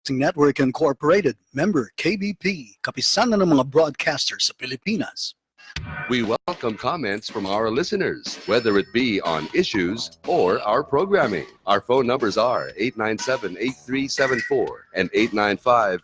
Broadcasting Network Incorporated, member KBP, kapisanan ng mga broadcasters sa Pilipinas. We welcome comments from our listeners, whether it be on issues or our programming. Our phone numbers are 897-8374 and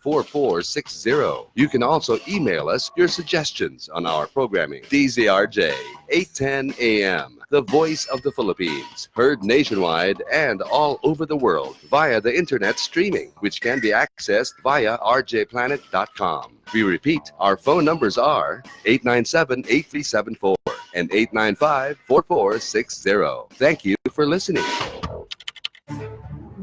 895-4460. You can also email us your suggestions on our programming. DZRJ, 810 AM, the voice of the Philippines, heard nationwide and all over the world via the internet streaming, which can be accessed via rjplanet.com. We repeat, our phone numbers are 897-8374 and 895-4460. Thank you for listening.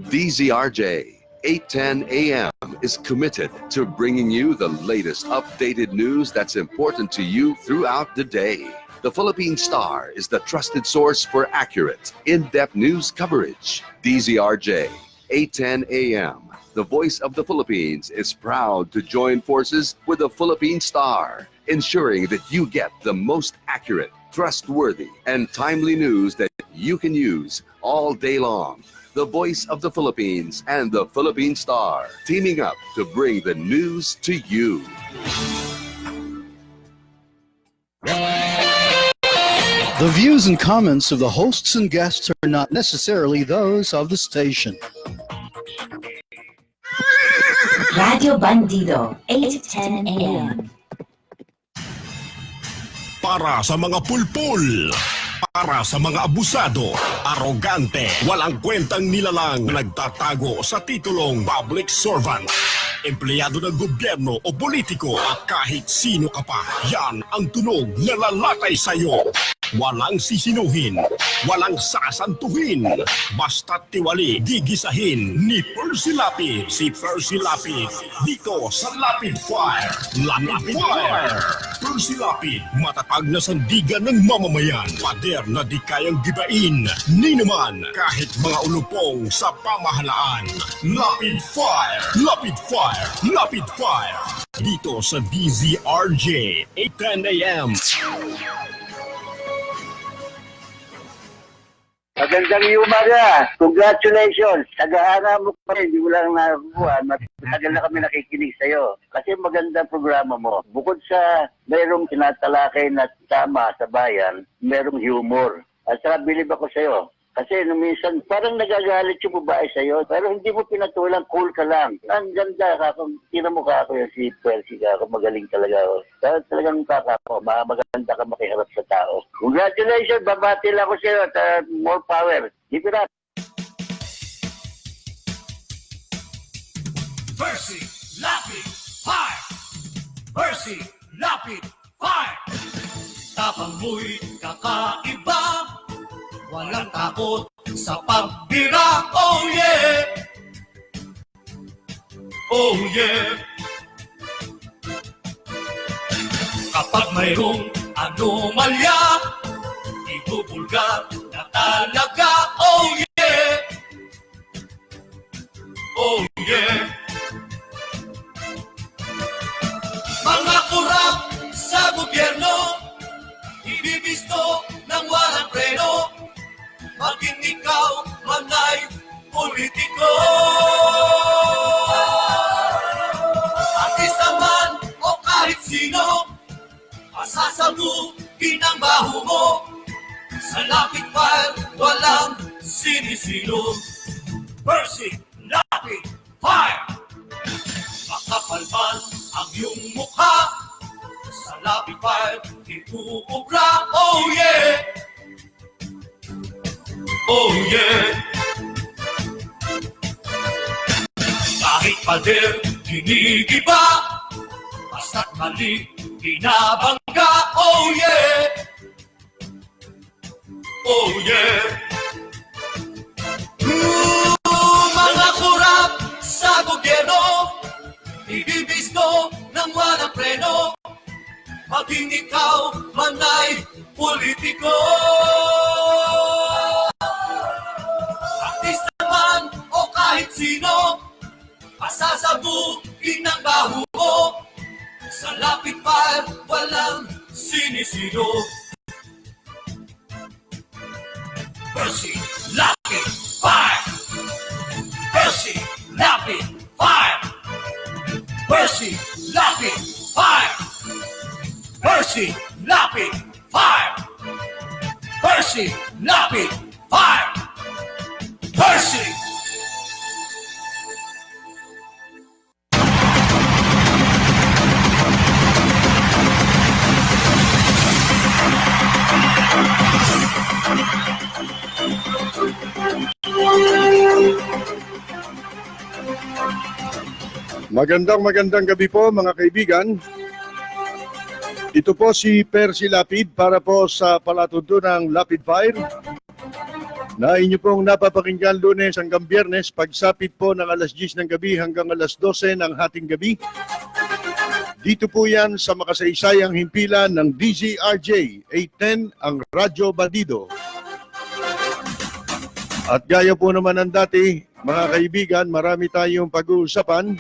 DZRJ 810 AM is committed to bringing you the latest updated news that's important to you throughout the day. The Philippine Star is the trusted source for accurate, in-depth news coverage. DZRJ 810 AM, the voice of the Philippines, is proud to join forces with the Philippine Star, ensuring that you get the most accurate, trustworthy, and timely news that you can use all day long. The voice of the Philippines and the Philippine Star, teaming up to bring the news to you. The views and comments of the hosts and guests are not necessarily those of the station. Radio Bandido, 810 AM. Para sa mga pulpul, para sa mga abusado, arogante, walang kwentang nilalang na nagtatago sa titulong public servant, empleyado ng gobyerno o politiko at kahit sino ka pa, yan ang tunog na lalatay sa'yo. Walang sisinuhin, walang sasantuhin, basta't tiwali, gigisahin ni Percy Lapid. Si Percy Lapid, dito sa Lapid Fire. Lapid Fire! Percy Lapid, matatag na sandigan ng mamamayan. Pader na di kayang gibain, ni naman kahit mga ulupong sa pamahalaan. Lapid Fire! Lapid Fire! Lapid Fire! Dito sa DZRJ, 810 AM. Magandang umaga. Congratulations. Tagahanga mo pa rin. Hindi mo lang nakukuha. Matagal na kami nakikinig sa'yo. Kasi magandang programa mo. Bukod sa mayroong tinatalakay na tama sa bayan, mayroong humor. At saka bilib ako sa'yo. Kasi nung minsan, parang nagagalit yung babae sa'yo. Pero hindi mo pinatulang, cool ka lang. Ang ganda ka. Kung mo ka ako yung si Percy ka. Magaling talaga. Talagang kakako. Maganda ka makiharap sa tao. Congratulations. Babati lang ako sa'yo. At more power. Keep it up. Percy Lapid Fire! Percy Lapid Fire! Tapang mo'y kakaiba, walang takot sa pagbira. Oh yeah! Oh yeah! Kapag mayroong anomalya, ibubulgar na talaga. Oh yeah! Oh yeah! Mga kurap sa gobyerno, ibibisto ng walang preno, maging ikaw man ay politiko. Artista man o kahit sino, pasasabugin ang baho mo. Sa Lapid Fire, walang sinisino. Percy Lapid Fire! Makapal man ang iyong mukha, sa Lapid Fire, iuubra. Oh yeah! Oh yeah! Kahit pader, ginigiba, basta't mali, binabangga. Oh yeah! Oh yeah! Mga kurap sa gobyerno, ibibisto ng walang preno, maging ikaw man ay politiko. Artista man o kahit sino, pasasabugin ang baho mo. Sa Lapid Fire, walang sinisino. Percy Lapid Fire! Percy Lapid Fire! Percy Lapid Fire! Percy Lapid Fire! Percy Lapid Fire! Percy! Magandang gabi po mga kaibigan. Ito po si Percy Lapid para po sa palatuntunang Lapid Fire na inyo pong napapakinggan Lunes hanggang Biyernes pagsapit po ng alas 10 ng gabi hanggang alas 12 ng hating gabi. Dito po yan sa makasaysayang himpilan ng DZRJ 810 ang Radyo Bandido. At gaya po naman ng dati, mga kaibigan, marami tayong pag-uusapan.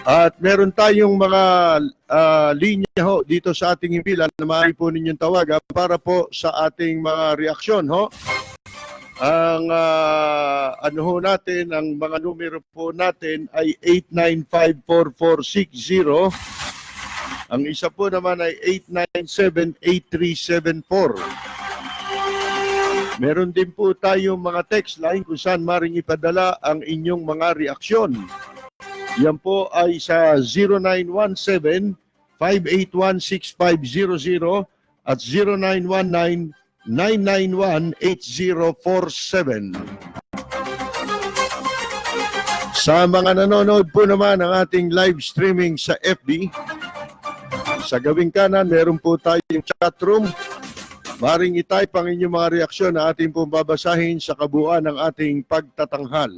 At meron tayong mga linya ho dito sa ating himpilan na maaari po ninyong tawagan para po sa ating mga reaksyon ho. Ang ano ho natin, ang mga numero po natin ay 8954460. Ang isa po naman ay 897-8374. Meron din po tayong mga text line kung saan maring ipadala ang inyong mga reaksyon. Yan po ay sa 0917-581-6500 at 0919-991-8047. Sa mga nanonood po naman ng ating live streaming sa FB, sa gawing kanan meron po tayong chat room. Maring itype ang inyong mga reaksyon na ating pong babasahin sa kabuuan ng ating pagtatanghal.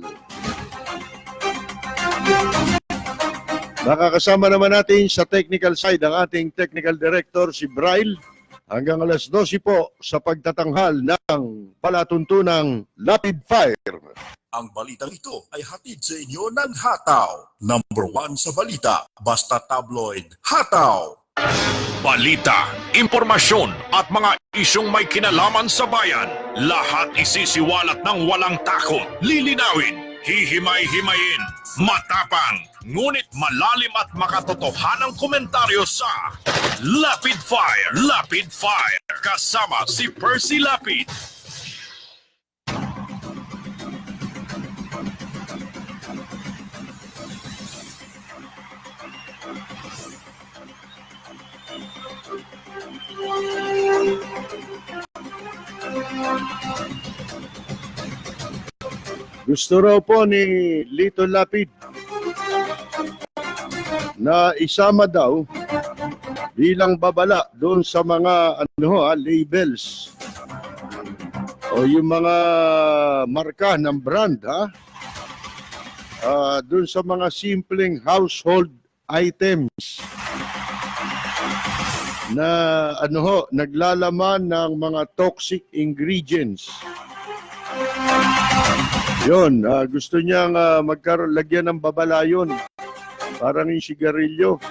Nakakasama naman natin sa technical side ang ating technical director si Braille hanggang alas 12 po sa pagtatanghal ng palatuntunang Lapid Fire. Ang balitang ito ay hatid sa inyo ng Hataw. Number 1 sa balita, basta tabloid, Hataw. Balita, impormasyon at mga isyong may kinalaman sa bayan. Lahat isisiwalat ng walang takot, lilinawin, hihimay-himayin, matapang, ngunit malalim at makatotohanang komentaryo sa Lapid Fire. Lapid Fire, kasama si Percy Lapid. Gusto raw po ni Lito Lapid na isama daw bilang babala doon sa mga labels o yung mga marka ng brand doon sa mga simpleng household items na naglalaman ng mga toxic ingredients. Yun, gusto niyang lagyan ng babala yun. Parang yung sigarilyo.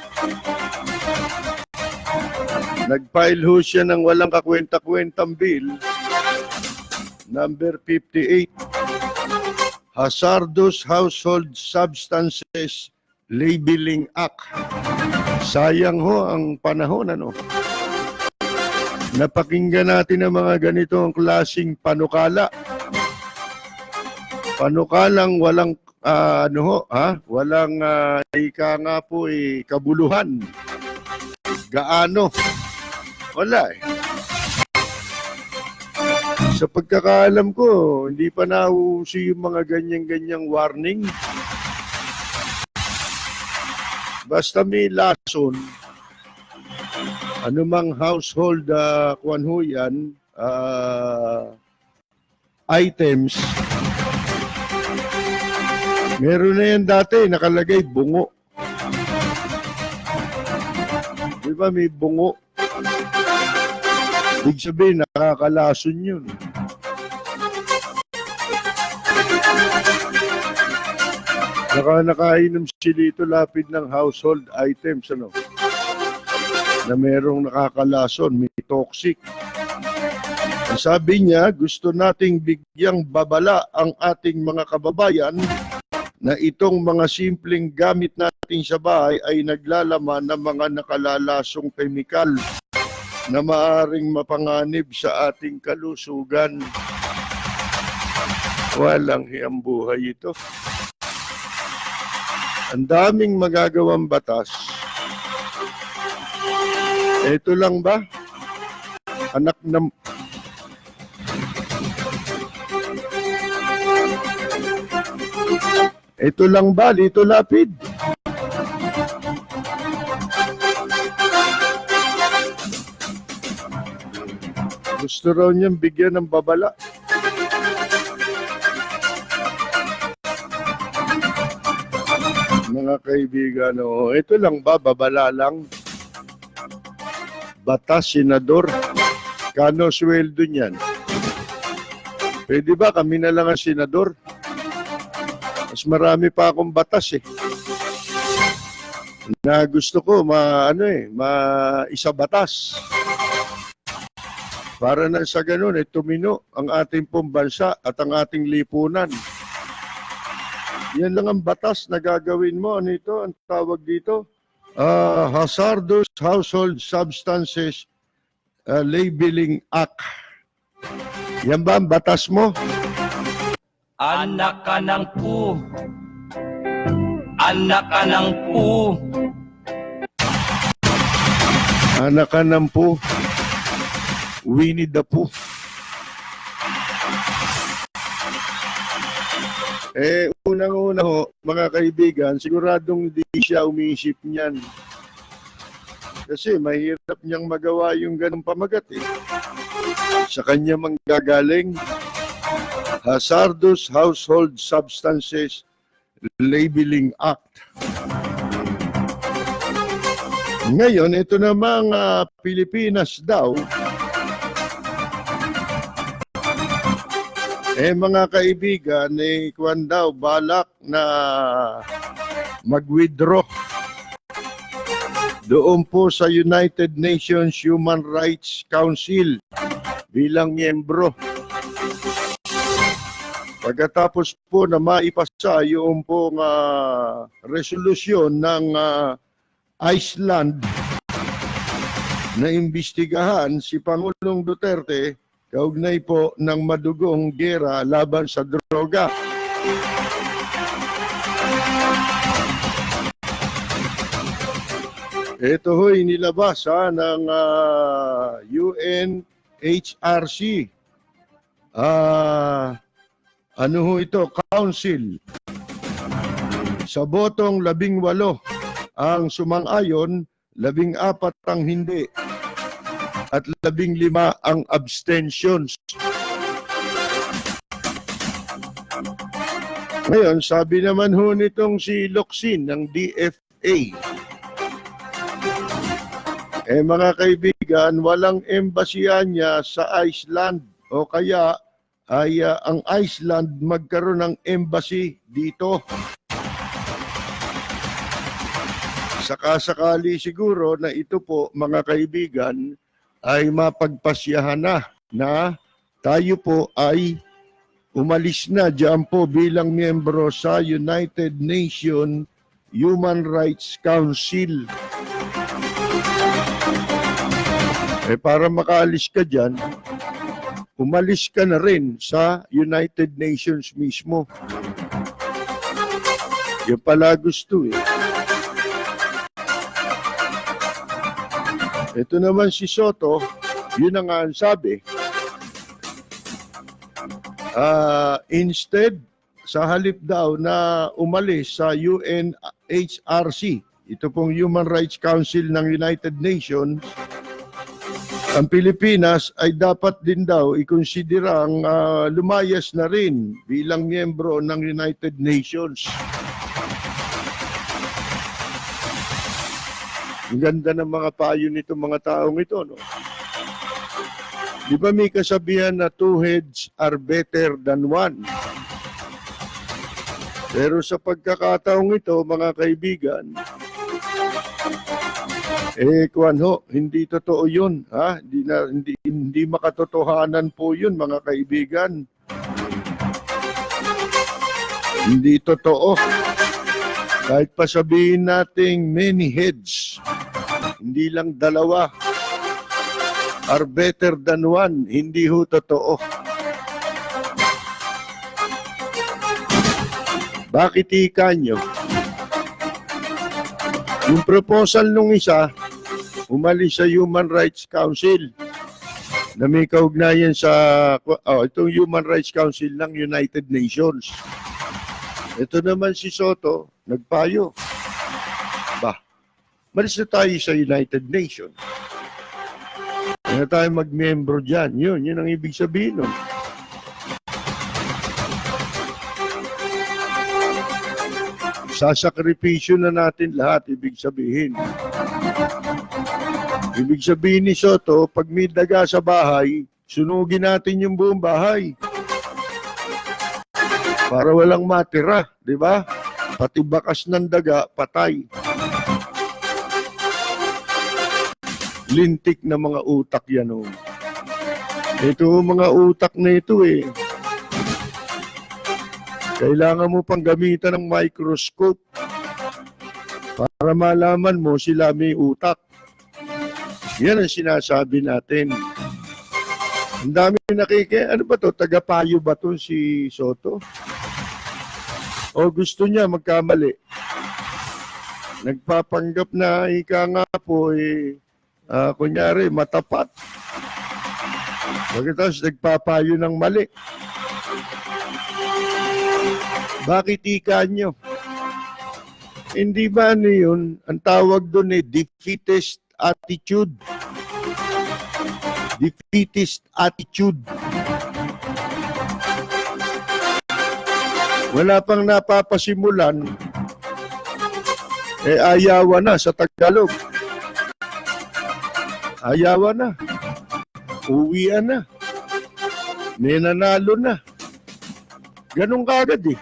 Nag-file ho siya ng walang kakwenta-kwentang bill. Number 58. Hazardous Household Substances Labeling Act. Sayang ho ang panahon, Napakinggan natin ang mga ganitong klaseng panukala. Panukalang walang walang ika nga po kabuluhan. Gaano? Wala Sa pagkakaalam ko, hindi pa nauso yung mga ganyan-ganyang warning. Basta may lason, anumang household items, meron na yan dati, nakalagay bungo. Di ba may bungo? Ibig sabihin, nakakalason yun. Nakainom si Lito Lapid ng household items, na merong nakakalason, may toxic. Sabi niya, gusto nating bigyang babala ang ating mga kababayan na itong mga simpleng gamit natin sa bahay ay naglalaman ng mga nakalalasong kemikal na maaring mapanganib sa ating kalusugan. Walang hiyang buhay ito. Ang daming magagawang batas. Ito lang ba? Anak ng... Ito lang ba, Lito Lapid? Gusto raw niyang bigyan ng babala. Mga kaibigan, ito lang ba, babala lang? Batas, senador. Kano sweldo niyan? Pwede ba kami na lang ang senador? Mas marami pa akong batas na gusto ko isa batas. Para na sa ganun, tumino ang ating pong bansa at ang ating lipunan. Yan lang ang batas na gagawin mo. Ano ito? Ang tawag dito? Hazardous Household Substances Labeling Act. Yan ba ang batas mo? Anak ka ng pu. Anak ka ng pu. Anak ka ng po. Winnie the Pooh. Unang-una ho, mga kaibigan, siguradong di siya umiisip niyan. Kasi mahirap niyang magawa yung ganung pamagat Sa kanya manggagaling, Hazardous Household Substances Labeling Act. Ngayon, ito namang Pilipinas daw, mga kaibigan, kuwan daw, balak na mag-withdraw doon po sa United Nations Human Rights Council bilang miyembro. Pagkatapos po na maipasa yung pong resolusyon ng Iceland na imbestigahan si Pangulong Duterte kaugnay po ng madugong giyera laban sa droga. Ito ho'y nilabas ng UNHRC. Ano ho ito? Council. Sa botong 18 ang sumang-ayon, 14 ang hindi. At 15 ang abstentions. Ngayon, sabi naman ho nitong si Locsin ng DFA, mga kaibigan, walang embasya niya sa Iceland o kaya ay ang Iceland magkaroon ng embassy dito. Sakasakali siguro na ito po, mga kaibigan, ay mapagpasyahan na tayo po ay umalis na dyan po bilang miyembro sa United Nations Human Rights Council. Para makaalis ka dyan, umalis ka na rin sa United Nations mismo. Yan pala gusto Ito naman si Soto, yun ang nga sabi. Instead, sa halip daw na umalis sa UNHRC, ito pong Human Rights Council ng United Nations, ang Pilipinas ay dapat din daw ikonsiderang lumayas na rin bilang miyembro ng United Nations. Ang ganda ng mga payo nito mga taong ito, no? Di ba may kasabihan na two heads are better than one? Pero sa pagkakataong ito, mga kaibigan, hindi totoo yun. Hindi makatotohanan po yun, mga kaibigan. Hindi totoo. Kahit pa sabihin nating many heads, hindi lang dalawa, are better than one, hindi ho totoo. Bakit ika nyo? Yung proposal nung isa, umalis sa Human Rights Council na may kaugnayan sa itong Human Rights Council ng United Nations. Ito naman si Soto, nagpayo. Malis na tayo sa United Nations. Kaya tayo mag-membro dyan. Yun ang ibig sabihin nun. Sasakripisyo na natin lahat, ibig sabihin. Ibig sabihin ni Soto, pag may daga sa bahay, sunugin natin yung buong bahay. Para walang matira, di ba? Pati bakas ng daga, patay. Lintik na mga utak yan, oh. Ito mga utak na ito, eh. Kailangan mo pang gamitan ng microscope para malaman mo sila may utak. Yan ang sinasabi natin. Ang dami ano ba to? Tagapayo ba to si Soto? O gusto niya magkamali? Nagpapanggap na ika nga po kunyari matapat. Pagkatapos nagpapayo ng mali. Bakit ika nyo? Hindi ba ano yun? Ang tawag doon defeatist attitude. Defeatist attitude. Wala pang napapasimulan, ayawan na sa Tagalog. Ayawan na. Uwian na. May nanalo na. Ganun kagad eh.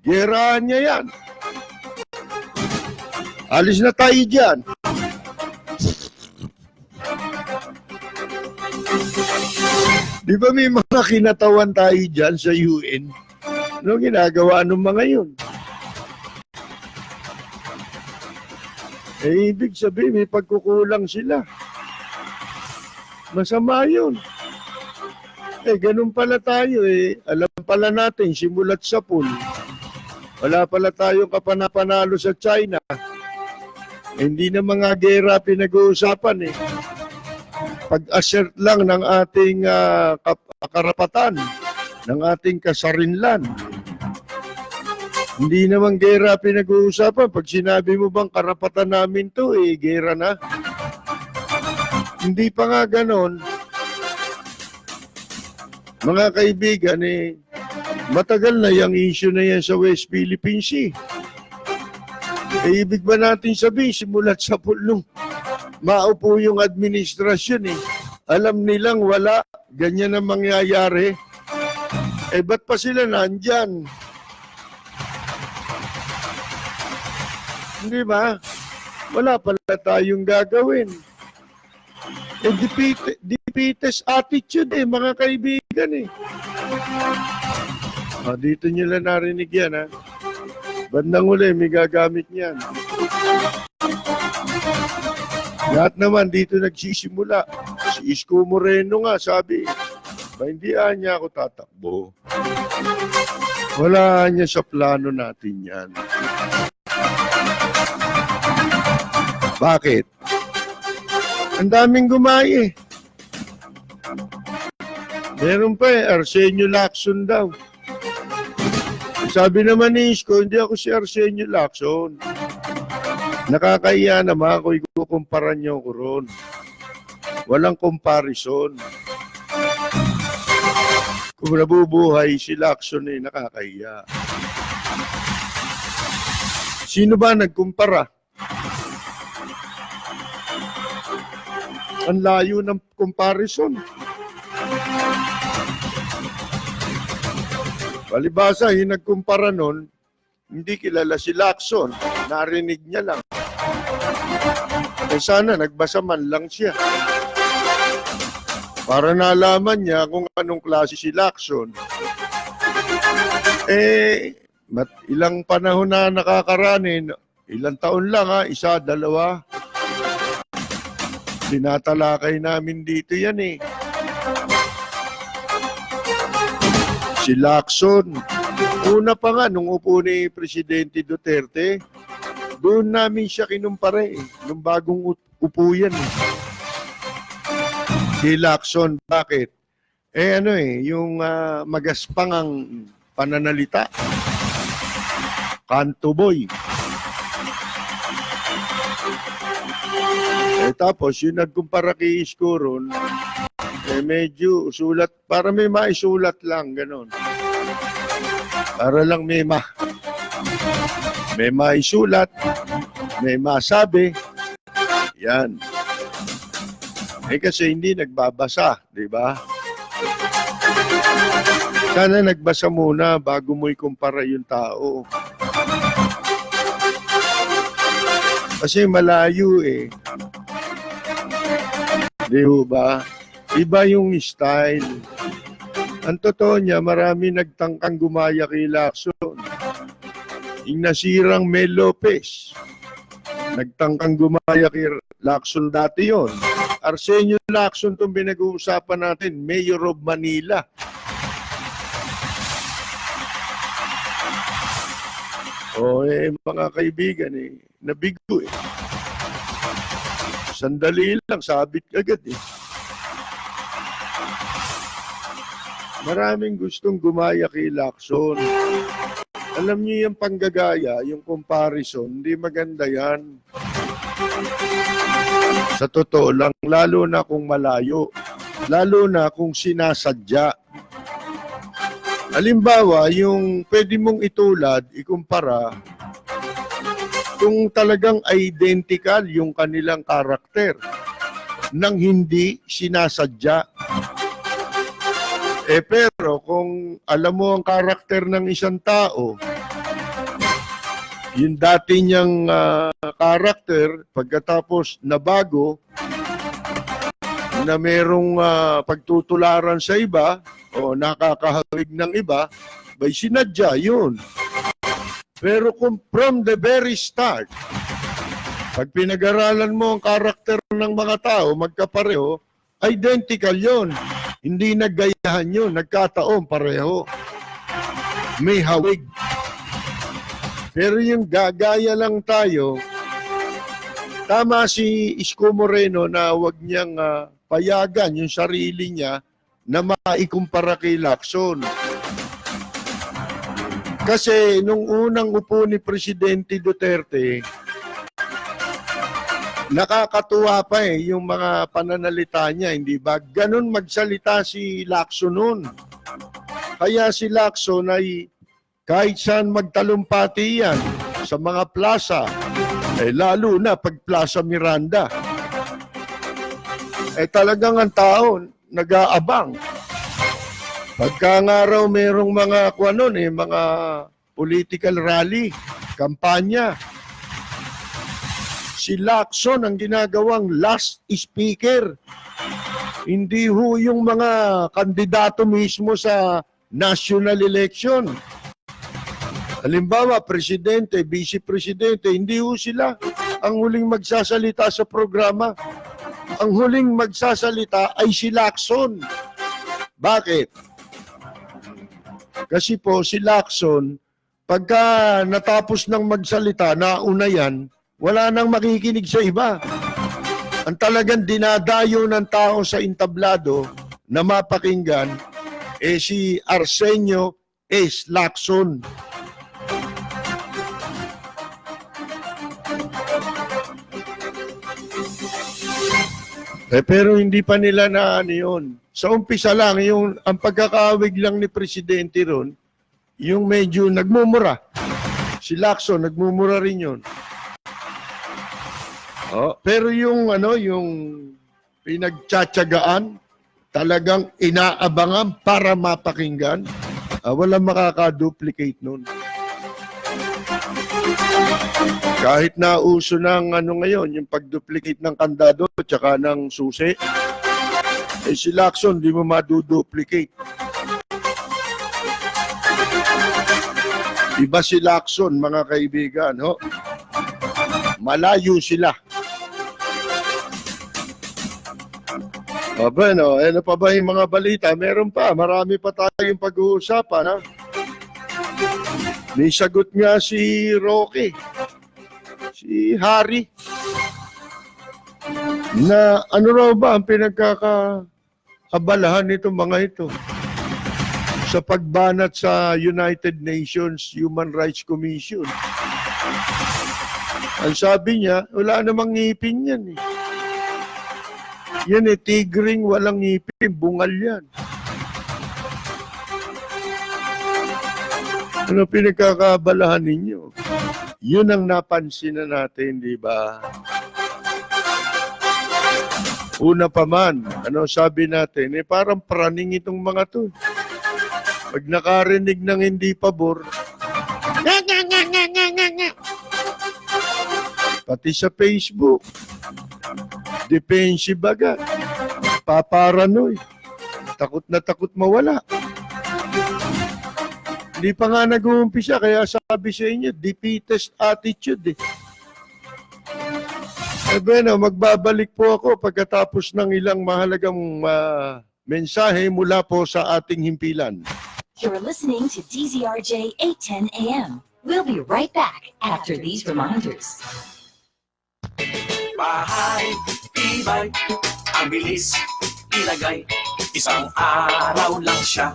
Gerahan niya yan. Alis na tayo dyan. Di ba may mga kinatawan tayo dyan sa UN? Ano ginagawa ng mga yun? Ibig sabihin, may pagkukulang sila. Masama yun. Ganun pala tayo Alam pala natin, simulat sa pool. Wala pala tayong kapanapanalo sa China. Hindi na mga gera pinag-uusapan Pag-assert lang ng ating karapatan, ng ating kasarinlan. Hindi naman gera pinag-uusapan. Pag sinabi mo bang karapatan namin to, gera na. Hindi pa nga ganon. Mga kaibigan, matagal na yung issue na yan sa West Philippine Sea. Ibig ba natin sabihin, simulat sa pulong, maupo yung administrasyon Alam nilang wala, ganyan ang mangyayari. Ba't pa sila nandyan? Hindi ba? Wala pala tayong gagawin. Defeatist attitude mga kaibigan dito nyo lang narinig yan Bandang uli, may gagamit niyan. Lahat naman dito nagsisimula. Si Isko Moreno nga sabi, hindi niya ako tatakbo. Wala niya sa plano natin yan. Bakit? Ang daming gumaya Meron pa Arsenio Lacson daw. Sabi naman ni Isko, hindi ako si Arsenio Lacson. Nakakaiya naman kung ikukumpara niyo ko ron. Walang comparison. Kung nabubuhay si Lacson nakakaiya. Sino ba nagkumpara? Ang layo ng comparison. Palibasa, yung nagkumpara nun, hindi kilala si Lacson. Narinig niya lang. Sana nagbasa man lang siya. Para nalaman niya kung anong klase si Lacson. ilang panahon na nakakaranin, ilang taon lang ha, isa, dalawa. Tinatalakay namin dito yan eh. Si Lacson, una pa nga nung upo ni Presidente Duterte, doon namin siya kinumpare eh, nung bagong upo yan eh. Si Lacson, bakit? Yung magaspang ang pananalita. Kanto boy. Tapos, yung nagkumpara kay Isko ron, medyo sulat, para may maisulat lang, ganon. Para lang may maisulat, may masabi. Yan. Kasi hindi nagbabasa, di ba? Sana nagbasa muna bago mo ikumpara yung tao. Kasi malayo eh. Di ba? Iba yung style. Ang totoo niya, marami nagtangkang gumaya kay Lacson. Yung nasirang Mel Lopez, nagtangkang gumaya kay Lacson dati yon. Arsenio Lacson itong pinag-uusapan natin, Mayor of Manila. Mga kaibigan nabigo eh. Sandali lang, sabit agad eh. Maraming gustong gumaya kay Lacson. Alam niyo yung panggagaya, yung comparison, hindi maganda yan. Sa totoo lang, lalo na kung malayo, lalo na kung sinasadya. Halimbawa, yung pwede mong itulad, ikumpara, kung talagang identical yung kanilang karakter nang hindi sinasadya. Pero kung alam mo ang karakter ng isang tao, yung dati niyang karakter, pagkatapos nabago, na merong pagtutularan sa iba, o nakakahawig ng iba, by sinadya yun. Pero kung from the very start, pag pinag-aralan mo ang karakter ng mga tao, magkapareho, identical yun. Hindi naggayahan yun, nagkataon pareho. May hawig. Pero yung gagaya lang tayo, tama si Isko Moreno na wag niyang payagan yung sarili niya na maikumpara kay Lacson. Kasi nung unang upo ni Presidente Duterte, nakakatuwa pa yung mga pananalita niya, hindi ba? Ganun magsalita si Lacson noon. Kaya si Lacson ay kahit saan magtalumpati yan, sa mga plaza, lalo na pag Plaza Miranda, talagang ang tao nag-aabang. Pagka nga raw merong mga mga political rally, kampanya, si Lacson ang ginagawang last speaker. Hindi ho yung mga kandidato mismo sa national election. Halimbawa, presidente, vice-presidente, hindi ho sila ang huling magsasalita sa programa. Ang huling magsasalita ay si Lacson. Bakit? Kasi po si Lacson, pagka natapos ng magsalita, nauna yan, wala nang makikinig sa iba. Ang talagang dinadayo ng tao sa entablado na mapakinggan, si Arsenio S. Lacson. Pero hindi pa nila na yun. Sa umpisa lang, ang pagkakawig lang ni Presidente ron, yung medyo nagmumura. Si Lacson, nagmumura rin yun. Pero yung pinagtsatsagaan, talagang inaabangan para mapakinggan, walang makaka-duplicate nun. Kahit na uso ng ngayon, yung pag-duplicate ng kandado at saka ng susi, si Lacson, di mo maduduplicate. Iba si Lacson, mga kaibigan. Ho? Malayo sila. Aba, no? Ano pa ba yung mga balita? Meron pa. Marami pa tayong pag-uusapan. Ha? May sagot nga si Rocky. Si Harry. Na ano raw ba ang pinagkakaabalahan nitong mga ito? Sa pagbanat sa United Nations Human Rights Commission. Ang sabi niya, wala namang ngipin yan eh. Yan eh, tigring walang ngipin, bungal yan. Ano pinagkakabalahan ninyo? Yun ang napansin na natin, di ba? Una pa man, ano sabi natin, eh parang praning itong mga to. Pag nakarinig ng hindi pabor, pati sa Facebook, defensive agad, paparanoy, takot na takot mawala. Hindi pa nga nag-uumpisa, kaya sabi sa inyo, defeatist attitude eh. Eh bueno, magbabalik po ako pagkatapos ng ilang mahalagang mensahe mula po sa ating himpilan. You're listening to DZRJ 810 AM. We'll be right back after these reminders. Bahay, tibay, ang bilis, ilagay. Isang araw lang siya,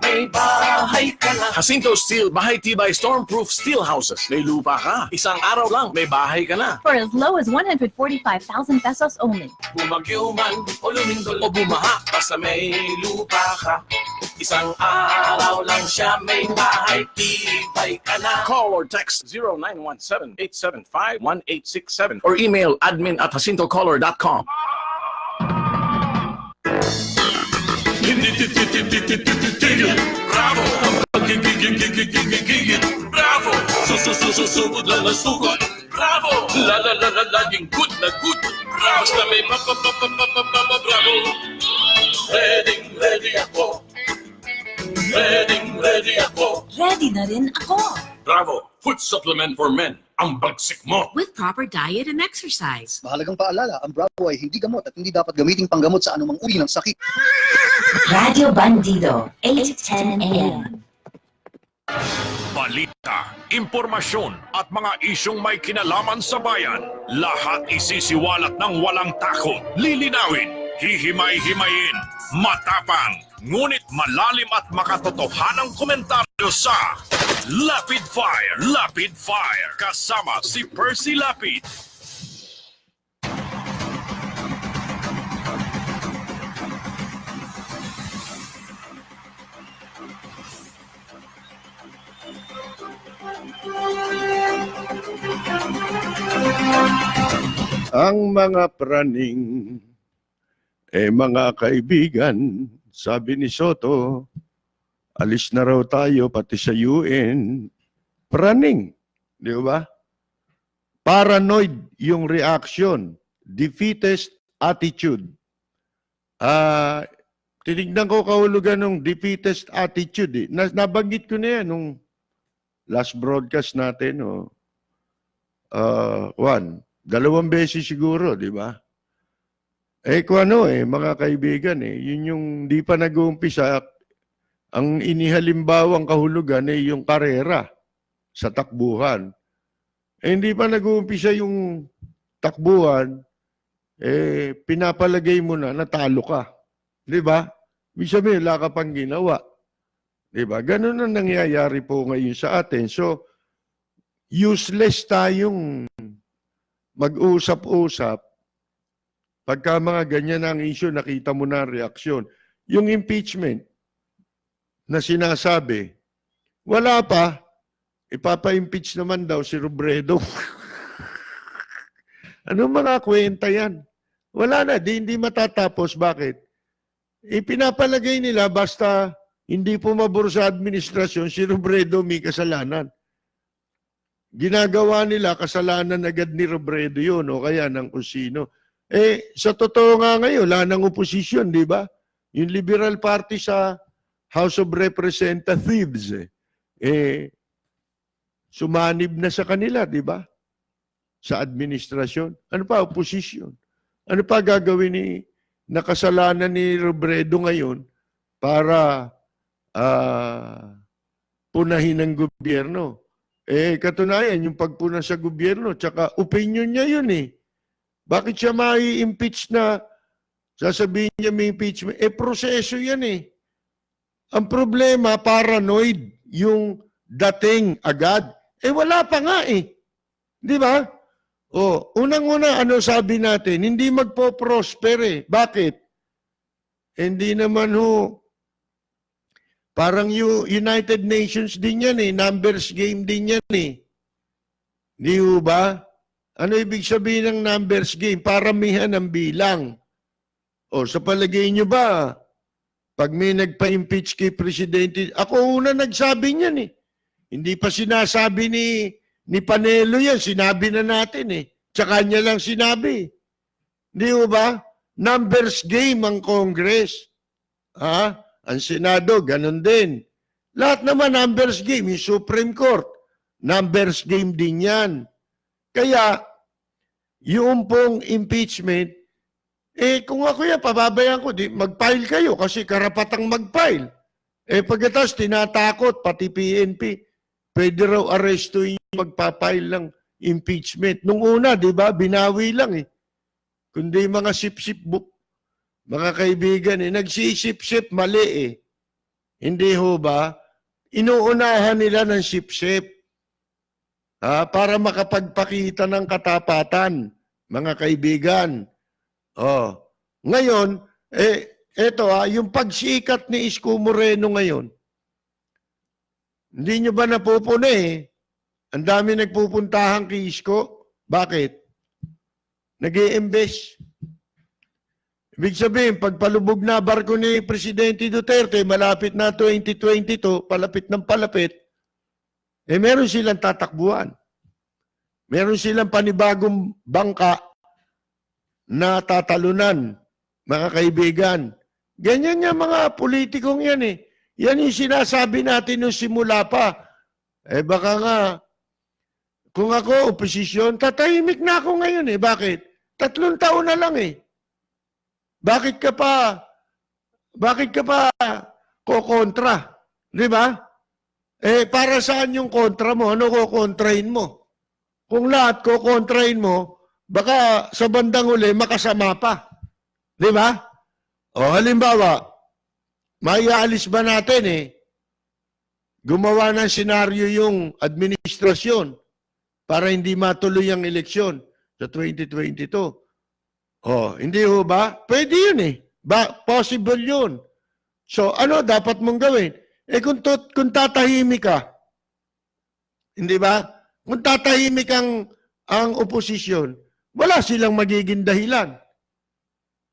may bahay ka na. Jacinto Steel Bahay Tibay Stormproof Steel Houses. May lupa ka. Isang araw lang, may bahay ka na. For as low as 145,000 pesos only. Bumagyo man o lumindol o bumaha, basta may lupa ka. Isang araw lang siya, may bahay, tibay ka na. Call or text 0917-875-1867 or email admin@jacintocolor.com. Bravo! Bravo! Susubod lang ang sugot. Bravo! Laging good na good. Basta may bravo. Ready ako. Ready ako. Ready na rin ako. Bravo! Food supplement for men. Ang bagsik mo. With proper diet and exercise. Mahalagang paalala, ang Bravo ay hindi gamot at hindi dapat gamiting panggamot sa anumang uri ng sakit. Radio Bandido, 810 AM. Balita, impormasyon at mga isyong may kinalaman sa bayan. Lahat isisiwalat ng walang takot. Lilinawin, hihimay-himayin, matapang, ngunit malalim at makatotohanang komentaryo sa Lapid Fire, kasama si Percy Lapid. Ang mga praning, mga kaibigan, sabi ni Soto, alis na raw tayo pati sa UN. Praning, di ba? Paranoid yung reaction, defeatist attitude. Tinignan ko kahulugan ng defeatist attitude. Eh. Nabanggit ko na yan nung last broadcast natin. Juan, 2 beses siguro, di ba? Mga kaibigan, yun yung di pa nag-uumpisa, ang inihalimbawang kahulugan ay yung karera sa takbuhan. Hindi pa nag-uumpisa yung takbuhan, pinapalagay mo na natalo ka. Di ba? Ibig sabihin, wala ka pang ginawa. Di ba? Ganun ang nangyayari po ngayon sa atin. So, useless tayong mag-usap-usap. Pagka mga ganyan ang issue, nakita mo na ang reaksyon. Yung impeachment na sinasabi, wala pa, ipapa-impeach naman daw si Robredo. Anong mga kwenta yan? Wala na, hindi matatapos. Bakit? Pinapalagay nila basta hindi pumabor sa administrasyon, si Robredo may kasalanan. Ginagawa nila kasalanan agad ni Robredo yun o kaya ng kung sino. Sa totoo nga ngayon, wala ng oposisyon, di ba? Yung Liberal Party sa House of Representatives, sumanib na sa kanila, di ba? Sa administrasyon. Ano pa, oposisyon? Ano pa gagawin nakasalanan ni Robredo ngayon para punahin ng gobyerno? Katunayan, yung pagpuna sa gobyerno, tsaka opinion niya yun eh. Bakit siya mai-impeach na sasabihin niya may impeachment? Proseso yan eh. Ang problema, paranoid yung dating agad. Wala pa nga eh. Di ba? Unang-una, ano sabi natin? Hindi magpo-prosper eh. Bakit? Hindi naman parang United Nations din yan eh. Numbers game din yan eh. Di ba? Ano ibig sabihin ng numbers game? Paramihan ng bilang. Sa palagay nyo ba, pag may nagpa-impeach kay Presidente, ako una nagsabi niyan eh. Hindi pa sinasabi ni Panelo yan, sinabi na natin eh. Tsaka niya lang sinabi. Di ba? Numbers game ang Congress. Ang Senado, ganun din. Lahat naman numbers game. Yung Supreme Court, numbers game din yan. Kaya, yung pong impeachment, kung ako yan, pababayan ko, mag-file kayo kasi karapatang mag-file. Pagkatapos tinatakot, pati PNP, pwede raw arrestuin yung magpa-file ng impeachment. Nung una, di ba, binawi lang eh. Kundi mga sip-sip book, mga kaibigan nagsisip-sip, mali eh. Hindi ho ba? Inuunahan nila ng sip-sip para makapagpakita ng katapatan, mga kaibigan. Ngayon, eto yung pagsikat ni Isko Moreno ngayon, hindi nyo ba napupuna eh? Ang dami nagpupuntahan kay Isko. Bakit? Nag-i-invest. Ibig sabihin, pagpalubog na barko ni Presidente Duterte, malapit na 2022, palapit ng palapit, meron silang tatakbuhan. Meron silang panibagong bangka na tatalunan, mga kaibigan. Ganyan nga mga politikong yan eh. Yan yung sinasabi natin nung simula pa. Baka nga, kung ako, oposisyon, tatahimik na ako ngayon eh. Bakit? 3 taon na lang eh. Bakit ka pa kokontra? Di ba? Para saan yung kontra mo? Ano kokontrahin mo? Kung lahat kokontrahin mo, baka sa bandang uli, makasama pa. Di ba? Halimbawa, maiaalis ba natin gumawa ng senaryo yung administrasyon para hindi matuloy ang eleksyon sa 2022? Hindi ho ba? Pwede yun eh. Possible yun. So, ano dapat mong gawin? Kung tatahimik ka, hindi ba? Kung tatahimik ang oposisyon, wala silang magiging dahilan.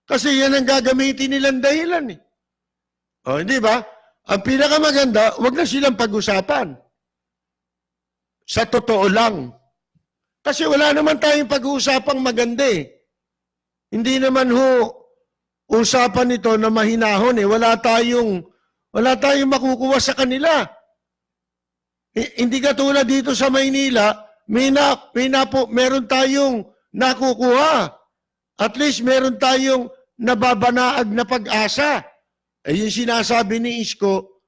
Kasi yan ang gagamitin nilang dahilan eh. Hindi ba? Ang pinakamaganda, wag na silang pag-usapan. Sa totoo lang. Kasi wala naman tayong pag-uusapang maganda eh. Hindi naman usapan ito na mahinahon eh. Wala tayong makukuha sa kanila. Hindi katulad dito sa Maynila, meron tayong nakukuha. At least meron tayong nababanaag na pag-asa. Yung sinasabi ni Isko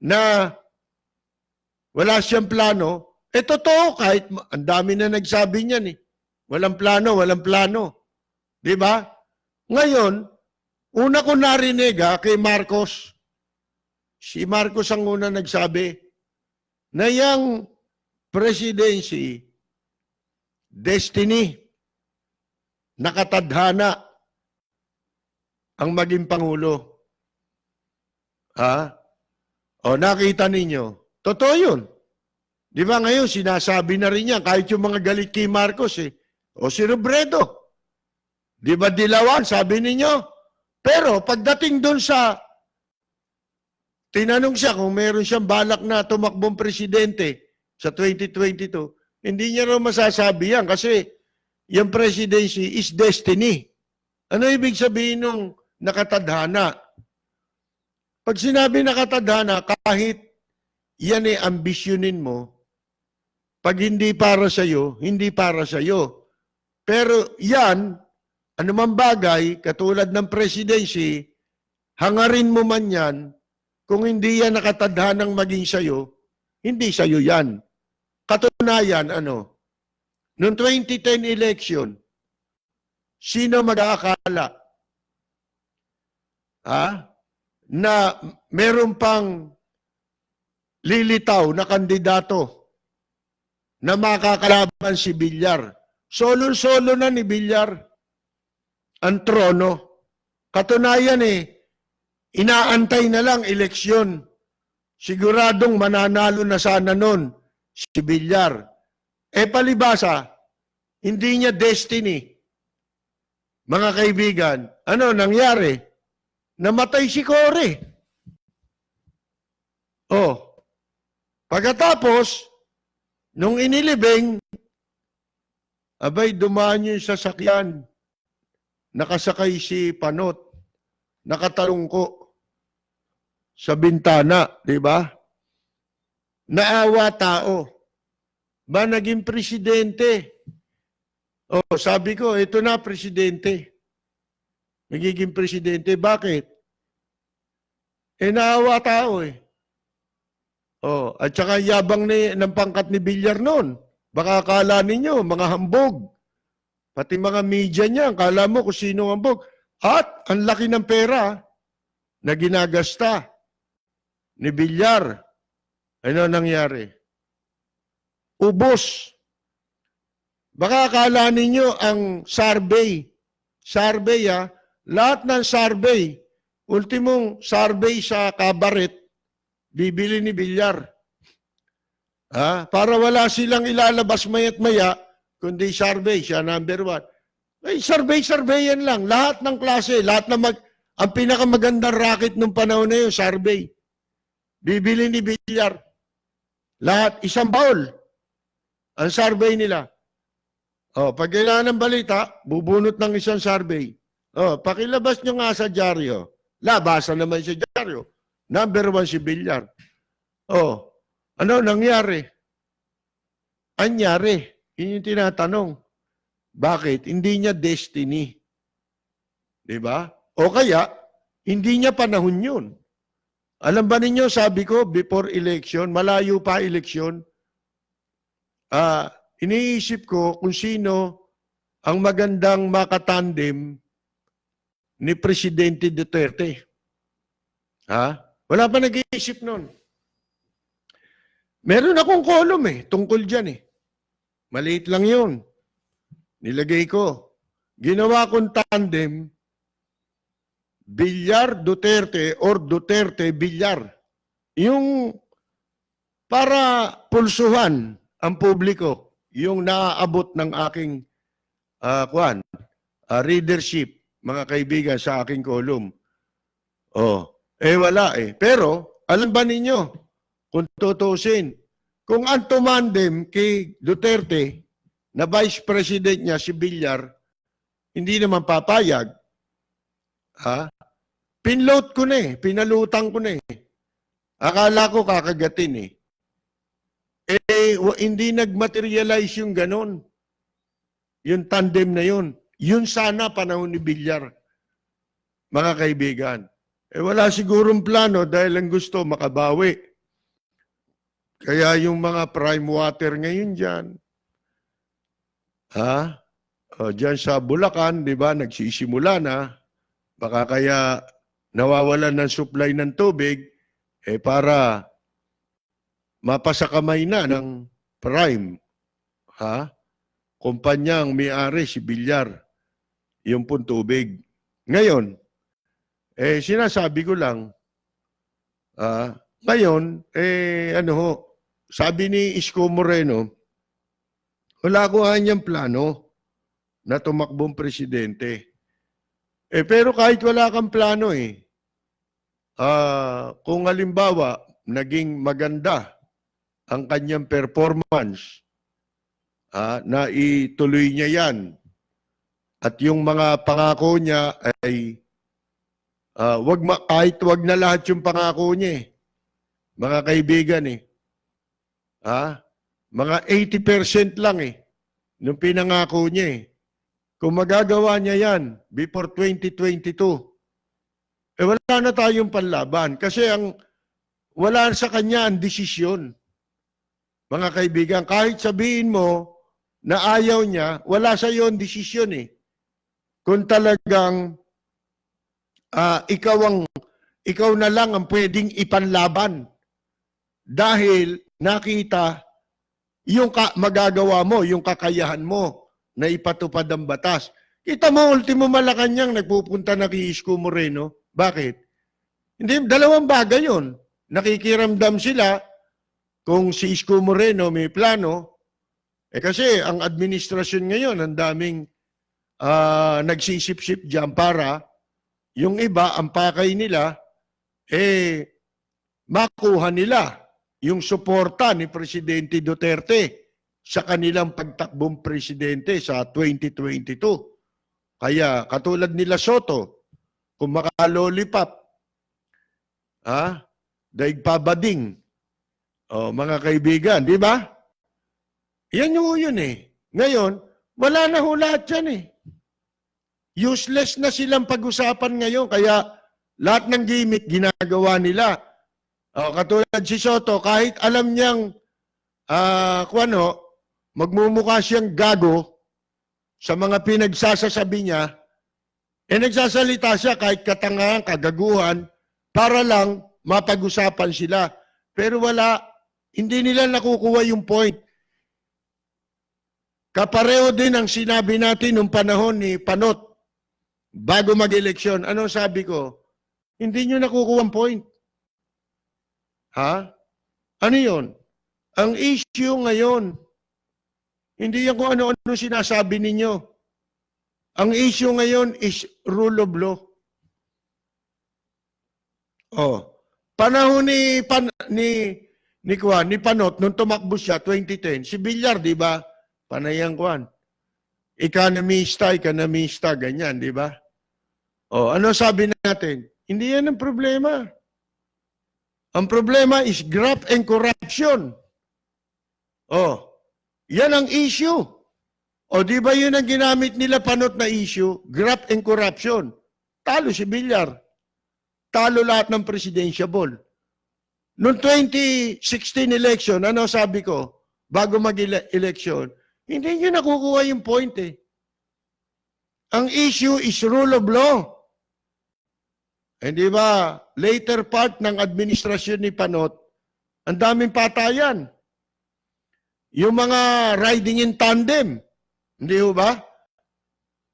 na wala siyang plano, totoo kahit ang dami na nagsabi niyan eh. Walang plano, walang plano. Di ba? Ngayon, una ko narinig kay Marcos. Si Marcos ang una nagsabi na yung presidency, destiny, nakatadhana ang maging Pangulo. Nakita ninyo. Totoo yun. Di ba ngayon, sinasabi na rin yan, kahit yung mga galit kay Marcos eh. Si Robredo. Di ba dilawan, sabi ninyo? Pero pagdating doon tinanong siya kung meron siyang balak na tumakbong presidente sa 2022, hindi niya raw masasabi yan kasi yung presidency is destiny. Ano ibig sabihin nung nakatadhana? Pag sinabi nakatadhana, kahit yan ambisyonin mo, Pag hindi para sa iyo, hindi para sa iyo. Pero yan, anumang bagay, katulad ng presidency, hangarin mo man yan, kung hindi yan nakatadhanang maging sa'yo, hindi sa'yo yan. Katunayan, noong 2010 election, sino mag-aakala na meron pang lilitaw na kandidato na makakalaban si Villar? Solo-solo na ni Villar ang trono. Katunayan inaantay na lang eleksyon. Siguradong mananalo na sana nun si Villar. Palibasa, hindi niya destiny. Mga kaibigan, ano nangyari? Namatay si Cory. Pagkatapos, nung inilibing, abay, dumaan yung sasakyan. Nakasakay si Panot. Nakatalungko sa bintana, di ba? Naawa tao. Ba naging presidente? Sabi ko, ito na presidente. Nagiging presidente. Bakit? Naawa tao at saka yabang ng pangkat ni Villar noon. Baka akala ninyo, mga hambog. Pati mga media niya, akala mo kung sino hambog. At ang laki ng pera na ginagasta ni Villar. Ano nangyari? Ubos. Baka akala ninyo ang survey, lahat ng survey, ultimong survey sa kabaret, bibili ni Villar. Para wala silang ilalabas maya't maya, kundi survey, siya number 1. Survey-surveyan lang. Lahat ng klase, ang pinakamagandang racket nung panahon na yun, survey. Bibili ni Villar. Lahat, isang baul. Ang survey nila. Pag kailangan ng balita, bubunot ng isang survey. Pakilabas nyo nga sa dyaryo. Labasan naman sa dyaryo. Number 1 si Villar. Ano nangyari? Anyari? Yun yung tinatanong. Bakit? Hindi niya destiny. Diba? O kaya, hindi niya panahon yun. Alam ba ninyo, sabi ko, before election, malayo pa election, iniisip ko kung sino ang magandang makatandem ni Presidente Duterte. Wala pa nag-iisip nun. Meron akong column tungkol dyan Maliit lang yun. Nilagay ko. Ginawa kong tandem, Villar-Duterte or Duterte-Villar. Yung para pulsuhan ang publiko, yung naaabot ng aking readership, mga kaibigan, sa aking column. Wala Pero, alam ba ninyo, kung tutusin, kung ang tumandem kay Duterte, na vice president niya, si Villar, hindi naman papayag. Pinload ko na pinalutang ko na Akala ko kakagatin hindi nag-materialize yung ganon. Yung tandem na yun. Yun sana panahon ni Villar. Mga kaibigan. Wala sigurong plano dahil ang gusto makabawi. Kaya yung mga prime water ngayon dyan, dyan sa Bulacan, di ba, nagsisimula na, baka kaya nawawalan ng supply ng tubig, para mapasakamay na ng prime. Kumpanyang may-ari si Villar, yung pong tubig. Ngayon, sinasabi ko lang, ngayon, sabi ni Isko Moreno, wala ko kanyang plano na tumakbong presidente. Pero kahit wala kang plano kung halimbawa, naging maganda ang kanyang performance, na ituloy niya yan, at yung mga pangako niya ay kahit wag na lahat yung pangako niya mga kaibigan mga 80% lang nung pinangako niya Kung magagawa niya yan before 2022, wala na tayong panlaban. Kasi wala sa kanya ang desisyon. Mga kaibigan, kahit sabihin mo na ayaw niya, wala sa iyo ang desisyon Kung talagang ikaw na lang ang pwedeng ipanlaban dahil nakita yung magagawa mo, yung kakayahan mo na ipatupad ang batas. Kita mo, ultimo Malacanang nagpupunta na kay Isko Moreno. Bakit? Hindi, dalawang bagay yun. Nakikiramdam sila kung si Isko Moreno may plano. Kasi ang administrasyon ngayon, ang daming nagsisip-sip dyan para yung iba, ang pakay nila, makuha nila yung suporta ni Presidente Duterte sa kanilang pagtakbong presidente sa 2022. Kaya katulad nila Soto, kung makalolipap, daig pabading, mga kaibigan, di ba? Yan yun Ngayon, wala na ho lahat yan Useless na silang pag-usapan ngayon, kaya lahat ng gimmick ginagawa nila. Katulad si Soto, kahit alam niyang magmumukha siyang gago sa mga pinagsasasabi niya, nagsasalita siya kahit katangahan, kagaguhan, para lang mapag-usapan sila. Pero hindi nila nakukuha yung point. Kapareho din ang sinabi natin nung panahon ni Panot bago mag-eleksyon. Ano sabi ko? Hindi nyo nakukuha ang point. Ano yun? Ang issue ngayon, hindi yan kung ano-ano sinasabi ninyo. Ang issue ngayon is rule of law. Panahon ni Panot, nung tumakbo siya, 2010, si Villar, di ba? Panayang kwan. Economista, ganyan, di ba? Ano sabi natin? Hindi yan ang problema. Ang problema is graft and corruption. Yan ang issue. Di ba yun ang ginamit nila Panot na issue? Graft and corruption. Talo si Villar. Talo lahat ng presidentiable. Noong 2016 election, ano sabi ko? Bago mag-election, hindi nyo nakukuha yung point Ang issue is rule of law. Di ba, later part ng administrasyon ni Panot, ang daming patayan. Yung mga riding in tandem, hindi ba?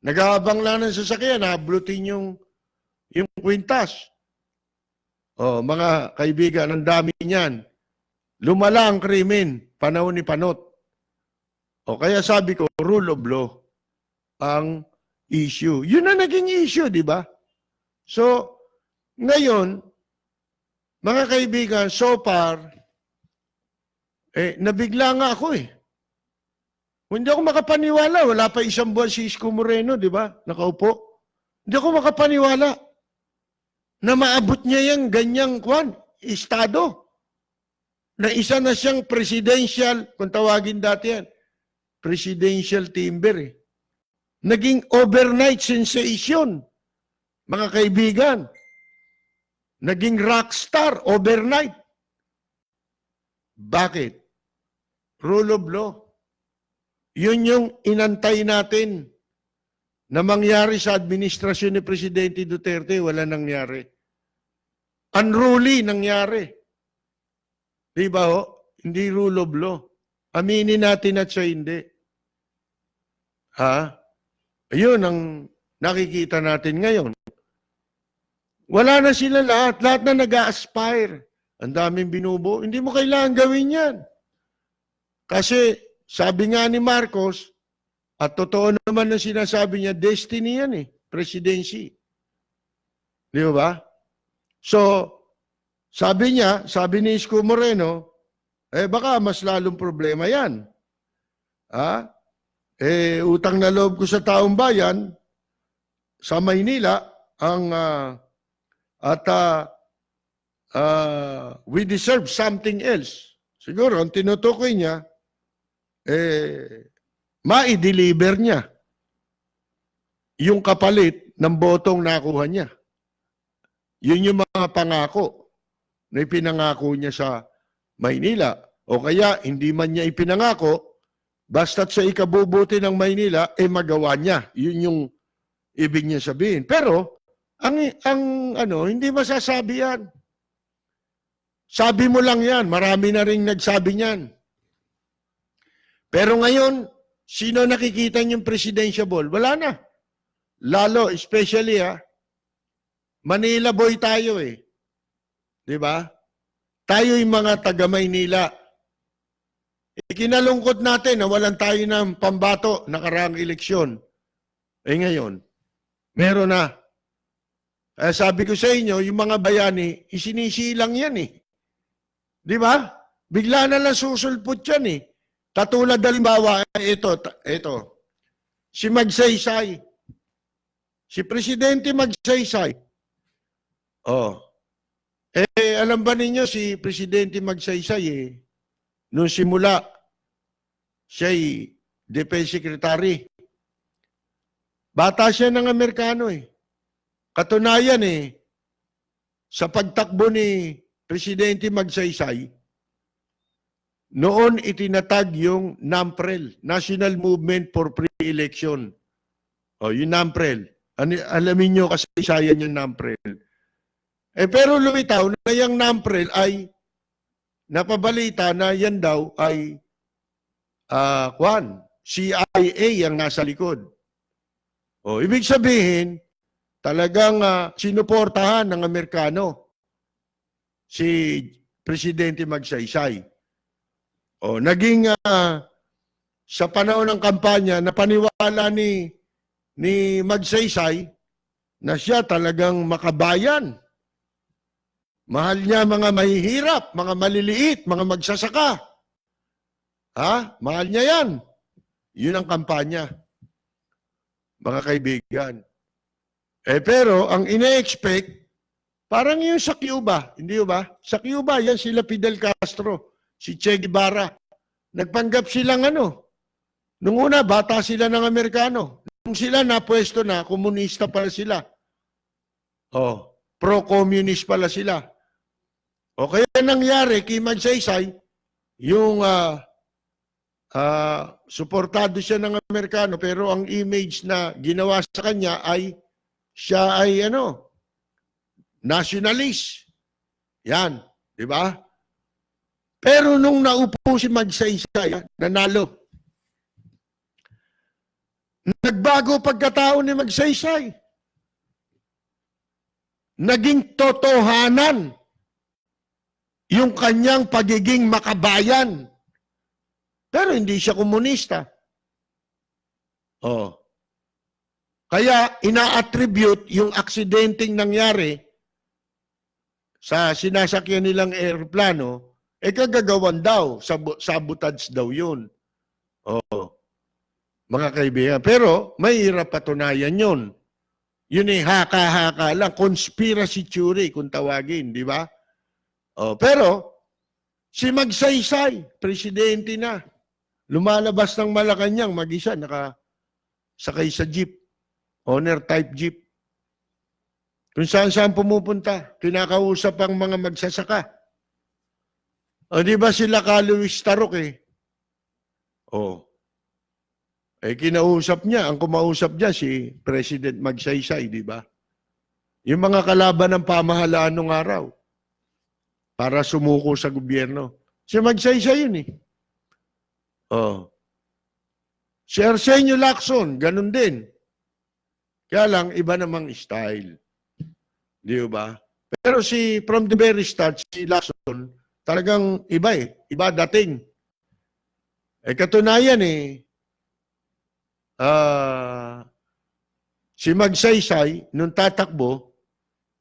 Nag-aabang lang ng sasakyan, hablutin yung kwintas. Mga kaibigan, ang dami niyan. Lumala ang krimen, panahon ni Panot. Kaya sabi ko, rule of law ang issue. Yun na naging issue, di ba? So, ngayon, mga kaibigan, so far, nabigla nga ako Hindi ako makapaniwala. Wala pa isang buwan si Isko Moreno, di ba? Nakaupo. Hindi ako makapaniwala na maabot niya yung ganyang estado. Na isa na siyang presidential, kung tawagin dati yan, presidential timber Naging overnight sensation, mga kaibigan. Naging rockstar overnight. Bakit? Rule of law. Yun yung inantay natin na mangyari sa administrasyon ni Presidente Duterte. Wala nangyari. Unruly nangyari. Di ba Hindi rule of law. Aminin natin at siya hindi. Ayun ang nakikita natin ngayon. Wala na sila lahat. Lahat na nag-a-aspire. Ang daming binubo. Hindi mo kailangan gawin yan. Kasi sabi nga ni Marcos, at totoo naman na sinasabi niya, destiny yan presidency. Di ba? So, sabi ni Isko Moreno, baka mas lalong problema yan. Utang na loob ko sa taong bayan, sa Maynila, we deserve something else. Siguro, ang tinutukoy niya, ma-deliver niya yung kapalit ng botong nakuha niya. Yun yung mga pangako na ipinangako niya sa Maynila. O kaya, hindi man niya ipinangako, basta't sa ikabubuti ng Maynila, magawa niya. Yun yung ibig niya sabihin. Pero, hindi masasabi yan. Sabi mo lang yan. Marami na rin nagsabi niyan. Pero ngayon, sino nakikita niyong presidentiable? Wala na. Lalo, especially Manila boy tayo eh. Di ba? Tayo yung mga taga Maynila. Kinalungkot natin na walan tayo ng pambato nakaraang eleksyon. Ngayon, meron na. Sabi ko sa inyo, yung mga bayani, isinisilang yan eh. Di ba? Bigla na lang susulpot yan eh. Katulad halimbawa, ito. Si Magsaysay. Si Presidente Magsaysay. Alam ba ninyo si Presidente Magsaysay nung simula, siya'y Defense Secretary. Bata siya ng Amerikano eh. Katunayan sa pagtakbo ni Presidente Magsaysay, noon itinatag yung NAMPREL, National Movement for Pre-Election. Yung NAMPREL. Alamin nyo kasaysayan yung NAMPREL. Pero lumitaw na yung NAMPREL ay napabalita na yan daw ay CIA ang nasa likod. Ibig sabihin, talagang sinuportahan ng Amerikano si Presidente Magsaysay. Naging sa panahon ng kampanya, napaniwala ni Magsaysay na siya talagang makabayan. Mahal niya mga mahihirap, mga maliliit, mga magsasaka. Mahal niya yan. Yun ang kampanya. Mga kaibigan. Pero ang ine-expect, parang yung sa Cuba. Hindi ba? Sa Cuba, yan sila Fidel Castro, si Che Guevara. Nagpanggap silang Nung una, bata sila ng Amerikano. Nung sila napwesto na, komunista pala sila. Pro-communist pala sila. Kaya nangyari kay Magsaysay, yung suportado siya ng Amerikano, pero ang image na ginawa sa kanya ay siya ay nationalist. Yan, di ba? Pero nung naupo si Magsaysay, nanalo. Nagbago pagkatao ni Magsaysay. Naging totohanan yung kanyang pagiging makabayan. Pero hindi siya komunista. Kaya ina-attribute yung aksidenteng nangyari sa sinasakyan nilang aeroplano, kagagawan daw, sabotage daw yun. Mga kaibigan. Pero may hirap patunayan yun. Yun haka-haka lang, conspiracy theory kung tawagin, di ba? Pero si Magsaysay, presidente na, lumalabas ng Malacanang, mag-isa, nakasakay sa jeep, owner type jeep. Kung saan-saan pumupunta, kinakausap ang mga magsasaka. Di ba sila Luis Tarok kinausap niya, ang kumausap niya si President Magsaysay, di ba? Yung mga kalaban ng pamahalaan nung araw para sumuko sa gobyerno. Si Magsaysay yun Si Arsenio Lacson, ganun din. Kaya lang, iba namang style. Di ba? Pero from the very start, si Lacson, talagang iba Iba dating. Katunayan si Magsaysay, nung tatakbo,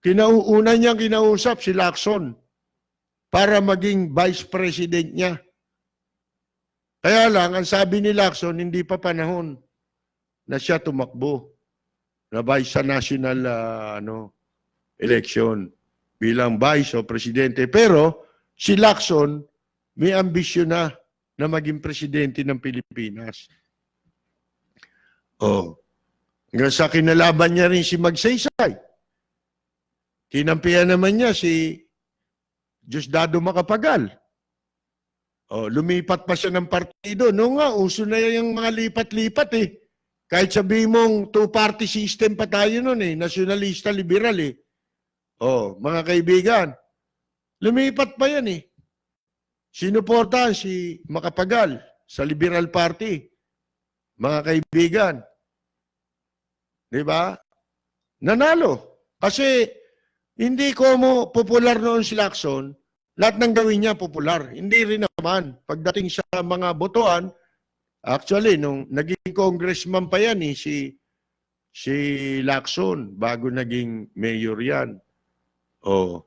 kinauuna niyang kinausap si Lacson para maging vice president niya. Kaya lang, ang sabi ni Lacson, hindi pa panahon na siya tumakbo na vice sa national election bilang vice o presidente. Pero si Lacson may ambisyon na na maging presidente ng Pilipinas. Oh. Hanggang sa kinalaban niya rin si Magsaysay. Kinampihan naman niya si Diosdado Macapagal. Oh, lumipat pa siya ng partido. No nga, uso na yung mga lipat-lipat eh. Kahit sabihin mong two-party system pa tayo nun eh, nasyonalista, liberal eh. Oh, mga kaibigan, lumipat pa yan eh. Sinuportahan si Macapagal sa Liberal Party. Mga kaibigan, di ba? Nanalo. Kasi hindi ko popular noon si Lacson, lahat ng gawin niya popular. Hindi rin naman. Pagdating sa mga botohan, actually, nung naging congressman pa yan eh, si Lacson, bago naging mayor yan. Oh,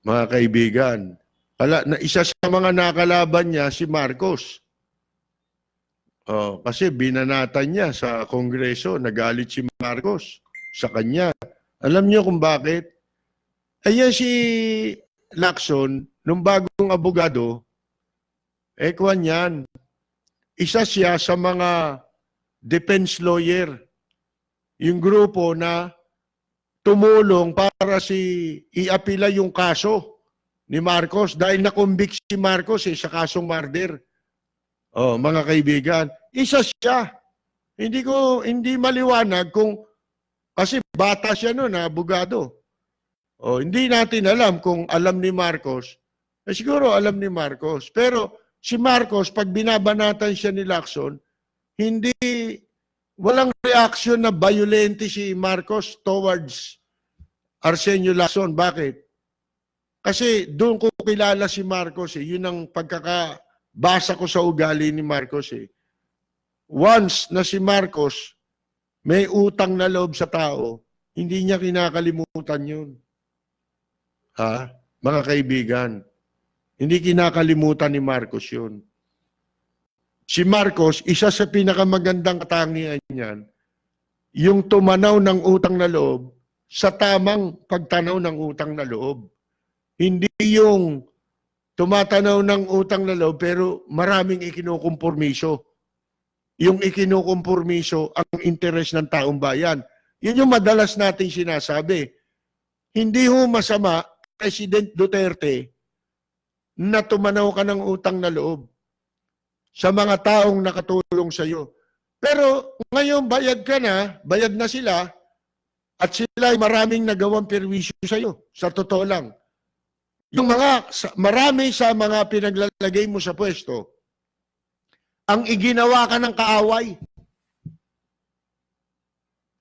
mga kaibigan, isa sa mga nakalaban niya si Marcos. Oh, kasi binanatan niya sa Kongreso, nagalit si Marcos sa kanya. Alam niyo kung bakit? Ayan si Lacson, nung bagong abogado, kwan yan, isa siya sa mga defense lawyer, yung grupo na tumulong para iapila yung kaso ni Marcos dahil nakumbik si Marcos sa kasong murder. Oh, mga kaibigan, isa siya. Hindi maliwanag kung kasi bata siya noon na abogado. Oh, hindi natin alam kung alam ni Marcos. Siguro alam ni Marcos. Pero si Marcos, pag binabanatan siya ni Lacson, walang reaction na violente si Marcos towards Arsenio Lacson. Bakit? Kasi doon ko kilala si Marcos eh. Yun ang pagkakabasa ko sa ugali ni Marcos eh. Once na si Marcos may utang na loob sa tao, hindi niya kinakalimutan yun. Ha? Mga kaibigan, hindi kinakalimutan ni Marcos yun. Si Marcos, isa sa pinakamagandang katangian niyan, yung tumanaw ng utang na loob sa tamang pagtanaw ng utang na loob. Hindi yung tumatanaw ng utang na loob pero maraming ikinukompormiso. Yung ikinukompormiso ang interes ng taong bayan. Yun yung madalas nating sinasabi. Hindi ho masama, President Duterte, na tumanaw ka ng utang na loob sa mga taong nakatulong sa iyo. Pero ngayon bayad na sila at sila ay maraming nagawang perwisyo sa iyo. Sa totoo lang. Marami sa mga pinaglalagay mo sa pwesto, ang iginawa ka ng kaaway.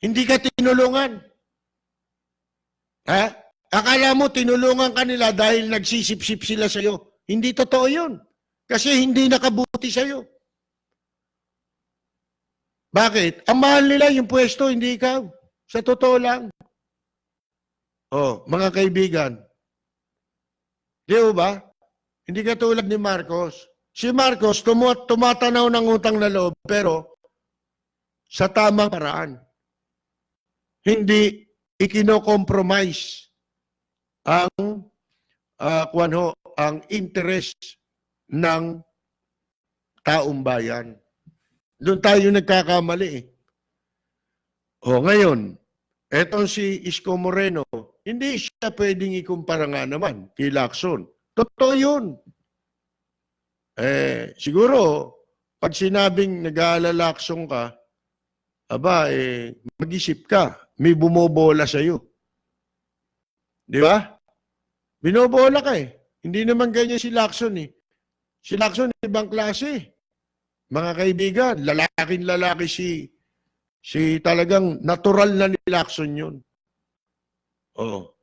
Hindi ka tinulungan. Ha? Akala mo tinulungan ka nila dahil nagsisip-sip sila sa iyo. Hindi totoo yun. Kasi hindi nakabuti sa iyo. Bakit? Ang mahal nila yung pwesto, hindi ikaw. Sa totoo lang. Oh, mga kaibigan. Di ba? Hindi katulad ni Marcos. Si Marcos tumatanaw ng utang na loob pero sa tamang paraan. Hindi ikino-compromise ang ang interest ng taong bayan. Doon tayo nagkakamali eh. O ngayon, etong si Isko Moreno, hindi siya pwedeng ikumpara nga naman kay Lacson. Totoo yun. Siguro, pag sinabing nag-aalalakson ka, mag-isip ka, may bumobola sa'yo. Di ba? Binobola ka eh. Hindi naman ganyan si Lacson eh. Si Lacson, ibang klase. Mga kaibigan, lalaking-lalaki si talagang natural na ni Lacson yun. Oo.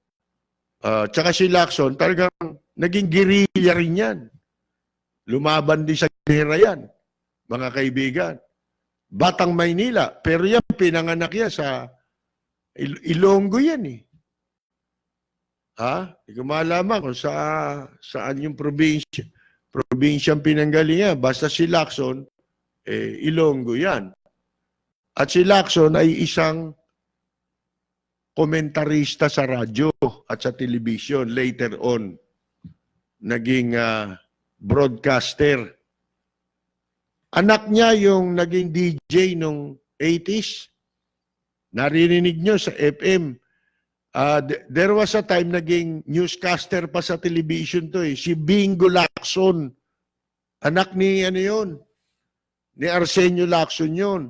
Tsaka si Lacson, talagang naging guerrilla rin yan. Lumaban din sa gera yan, mga kaibigan. Batang Maynila, pero yan, pinanganak yan sa Ilonggo yan eh. Ha? Hindi ko malaman kung saan yung probinsyang pinanggalingan. Basta si Lacson, Ilonggo yan. At si Lacson ay isang komentarista sa radyo at sa television. Later on, naging broadcaster Anak niya yung naging DJ nung 80s. Naririnig nyo sa FM. There was a time naging newscaster pa sa television to eh. Si Bingo Lacson. Anak ni ano yun? Ni Arsenio Lacson yun.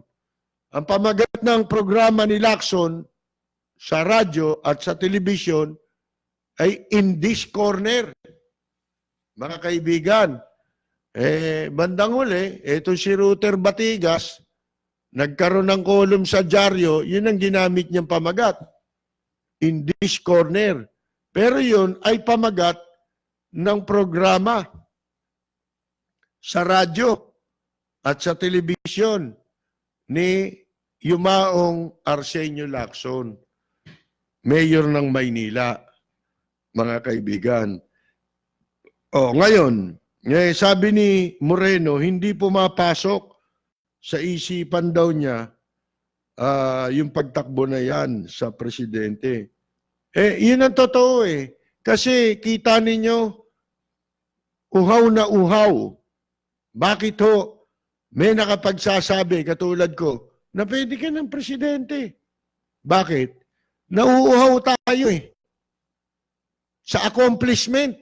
Ang pamagat ng programa ni Lacson sa radyo at sa television ay In This Corner. Mga kaibigan, bandang huli, ito si Ruther Batigas, nagkaroon ng column sa dyaryo, yun ang ginamit niyang pamagat. In This Corner. Pero yun ay pamagat ng programa sa radyo at sa television ni Yumaong Arsenio Lacson, mayor ng Maynila, mga kaibigan. Ngayon, sabi ni Moreno, hindi pumapasok sa isipan daw niya yung pagtakbo na yan sa presidente. Yun ang totoo eh. Kasi kita ninyo, uhaw na uhaw. Bakit ho? May nakapagsasabi, katulad ko, na pwede ka ng presidente. Bakit? Nauuhaw tayo eh. Sa accomplishment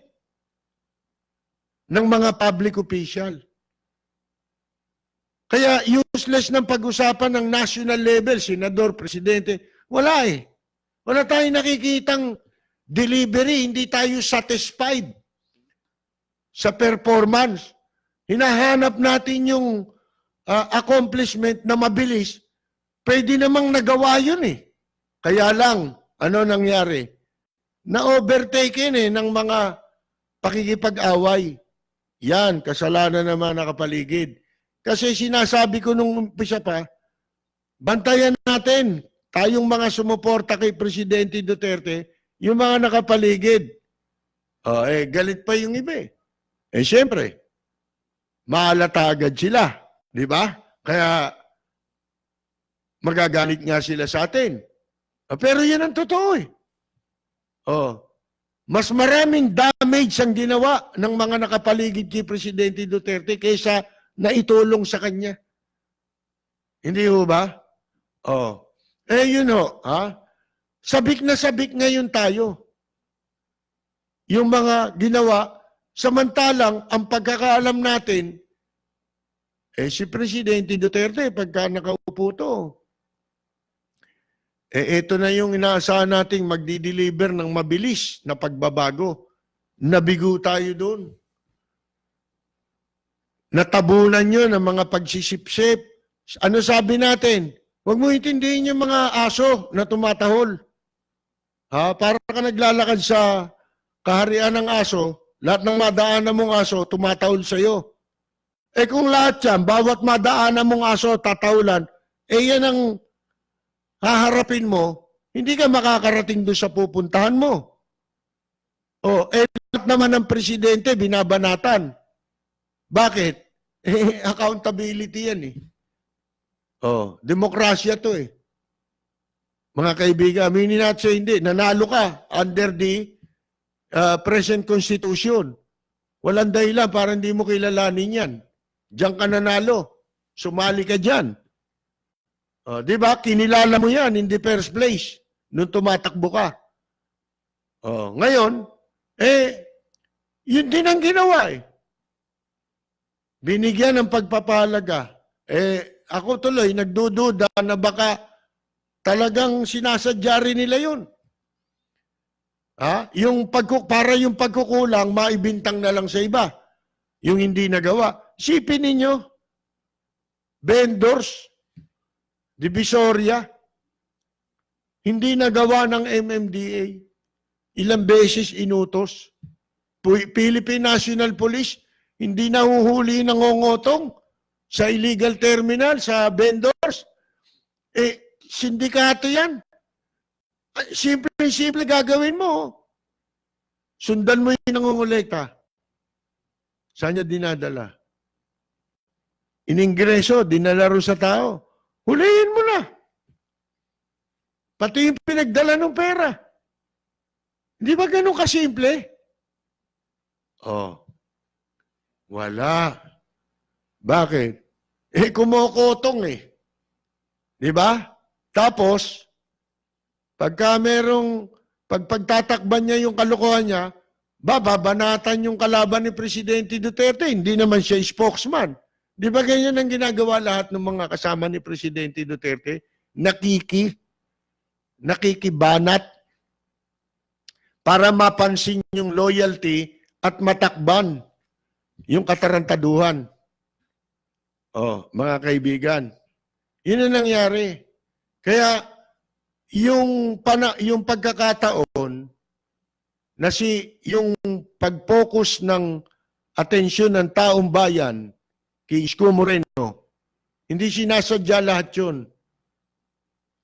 ng mga public official. Kaya useless ng pag-usapan ng national level, senador, presidente. Wala eh. Wala tayong nakikitang delivery. Hindi tayo satisfied sa performance. Hinahanap natin yung accomplishment na mabilis. Pwede namang nagawa yun eh. Kaya lang, ano nangyari? Na-overtaken eh ng mga pakikipag-away. Yan, kasalanan ng mga nakapaligid. Kasi sinasabi ko nung umpisa pa, bantayan natin, tayong mga sumuporta kay Presidente Duterte, yung mga nakapaligid. Galit pa yung iba eh. Siyempre, maalata agad sila. Di ba? Kaya, magagalit nga sila sa atin. Pero yan ang totoo eh. Mas maraming damage ang ginawa ng mga nakapaligid kay Presidente Duterte kaysa naitulong sa kanya. Hindi ho ba? Yun ho. Sabik na sabik ngayon tayo. Yung mga ginawa, samantalang ang pagkakaalam natin, si Presidente Duterte, pagka nakaupo to, ito na yung inaasahan nating magdi-deliver ng mabilis na pagbabago. Nabigo tayo doon. Natabunan nyo ng mga pagsisipsip. Ano sabi natin? Huwag mo intindihin yung mga aso na tumatahol. Para ka naglalakad sa kaharian ng aso, lahat ng madaanan mong aso, tumatahol sa'yo. Kung lahat yan, bawat madaanan mong aso, tatahulan, yan ang haharapin mo, hindi ka makakarating doon sa pupuntahan mo. Lahat naman ng presidente, binabanatan. Bakit? Accountability yan eh. Demokrasya to eh. Mga kaibigan, aminin natin hindi, nanalo ka under the present constitution. Walang dahilan para hindi mo kilalanin yan. Diyan ka nanalo. Sumali ka dyan. Di ba? Kinilala mo yan in the first place nung tumatakbo ka. Ngayon, yun din ang ginawa eh. Binigyan ng pagpapahalaga. Ako tuloy, nagdududa na baka talagang sinasadya rin nila yun. Para yung pagkukulang, maibintang na lang sa iba. Yung hindi nagawa. Sipin ninyo, vendors, Divisoria, hindi nagawa ng MMDA. Ilang beses inutos. Philippine National Police, hindi nahuhuli ng ngongotong sa illegal terminal, sa vendors. Sindikato yan. Simple gagawin mo. Sundan mo yung nangongolekta. Saan niya dinadala? Iningreso, dinalaro sa tao. Hulihin mo na. Pati yung pinagdala ng pera. Hindi ba ganun kasimple? Wala. Bakit? kumokotong eh. Di ba? Tapos, pagtatakban niya yung kalokohan niya, babanatan yung kalaban ni Presidente Duterte. Hindi naman siya spokesman. Di ba ganyan ang ginagawa lahat ng mga kasama ni Presidente Duterte? Nakikibanat para mapansin yung loyalty at matakban yung katarantaduhan. Oh, mga kaibigan, yun ang nangyari. Kaya yung pagkakataon na yung pag-focus ng atensyon ng taong bayan kay Isko Moreno, hindi sinasadya lahat yun.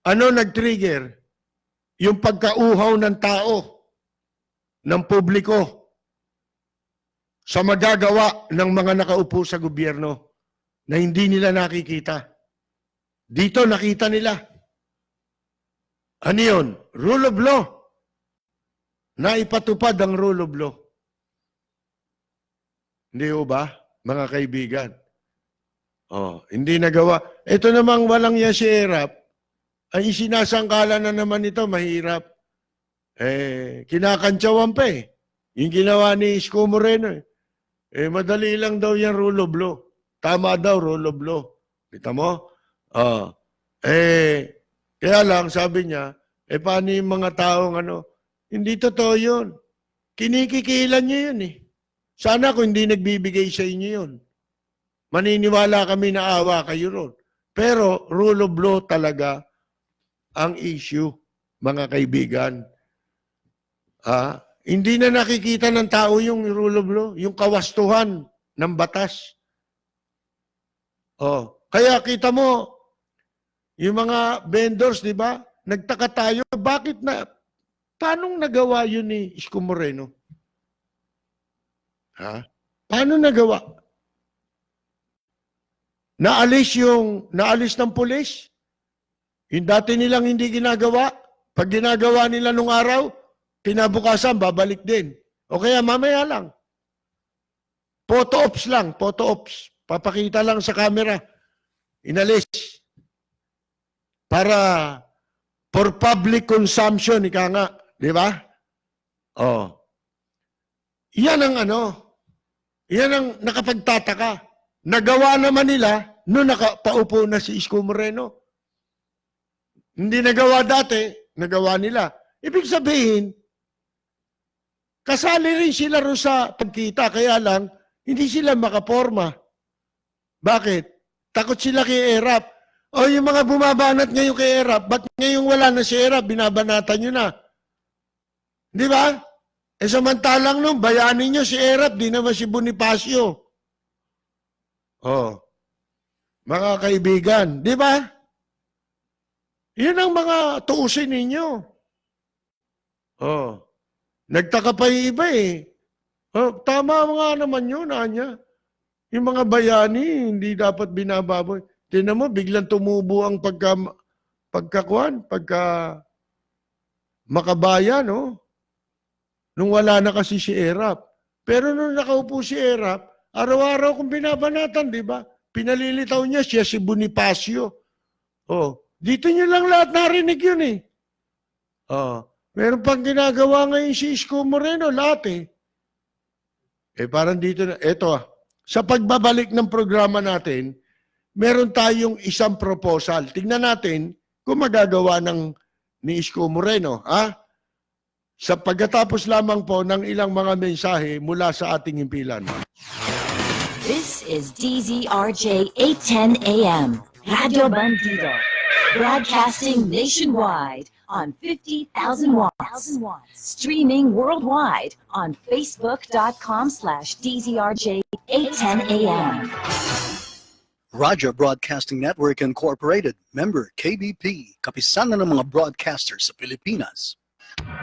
Ano nag-trigger? Yung pagkauhaw ng tao, ng publiko, sa magagawa ng mga nakaupo sa gobyerno na hindi nila nakikita. Dito nakita nila. Ano yun? Rule of law. Naipatupad ang rule of law. Hindi ho ba, mga kaibigan? Oh, hindi nagawa. Ito namang walang yan si Erap. Ang isinasangkala na naman ito, mahirap. Kinakantsawan pa eh. Yung ginawa ni Isko Moreno eh. Madali lang daw yan rule of law. Tama daw, rule of law. Kita mo? Kaya lang, sabi niya, paano yung mga taong hindi totoo yun. Kinikikilan niyo yun eh. Sana kung hindi nagbibigay sa inyo yun. Maniniwala kami na awa kayo ron. Pero rule of law talaga ang issue, mga kaibigan. Hindi na nakikita ng tao yung rule of law, yung kawastuhan ng batas. Kaya kita mo, yung mga vendors, di ba? Nagtaka tayo, paano nagawa yun ni Isko Moreno? Paano nagawa? Naalis ng pulis? Yung dati nilang hindi ginagawa, pag ginagawa nila nung araw, kinabukasan, babalik din. O kaya mamaya lang. Photo ops lang, photo ops. Papakita lang sa camera. Inalis. Para for public consumption, ika nga. Di ba? Yan ang yan ang nakapagtataka. Nagawa naman nila noong nakapaupo na si Isko Moreno. Hindi nagawa dati, nagawa nila. Ibig sabihin, kasali rin sila rin sa pagkita, kaya lang, hindi sila makaporma. Bakit? Takot sila kay Erap. Yung mga bumabanat ngayon kay Erap, ba't ngayon wala na si Erap, binabanatan nyo na? Di ba? Samantalang nung bayani nyo si Erap, di naman si Bonifacio. Mga kaibigan, di ba? Yan ang mga tuusin ninyo. Nagtaka pa yung iba eh. Tama mga naman yun, Anya. Yung mga bayani, hindi dapat binababoy. Tingnan mo, biglang tumubo ang pagka makabayan, nung wala na kasi si Erap. Pero nung nakaupo si Erap, araw-araw kung binabanatan, di ba? Pinalilitaw niya siya si Bonifacio. Dito nyo lang lahat narinig yun eh. Meron pang ginagawa ngayon si Isko Moreno, lahat eh. Parang dito na, sa pagbabalik ng programa natin, meron tayong isang proposal. Tingnan natin kung magagawa ni Isko Moreno. Sa pagkatapos lamang po ng ilang mga mensahe mula sa ating himpilan. This is DZRJ 810 AM, Radio Bandido, broadcasting nationwide on 50,000 watts, streaming worldwide on facebook.com/DZRJ 810 AM. Raja Broadcasting Network Incorporated, member KBP, kapisanan ng mga broadcasters sa Pilipinas.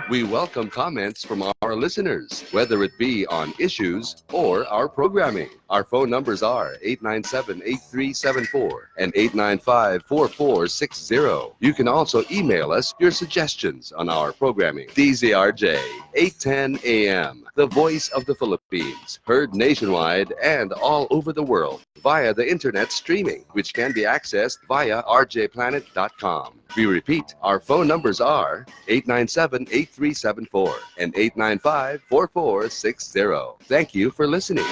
We welcome comments from our listeners, whether it be on issues or our programming. Our phone numbers are 897-8374 and 895-4460. You can also email us your suggestions on our programming. DZRJ 810 AM, the voice of the Philippines, heard nationwide and all over the world via the internet streaming, which can be accessed via rjplanet.com. We repeat, our phone numbers are 897-8374 and 895-4460. Thank you for listening.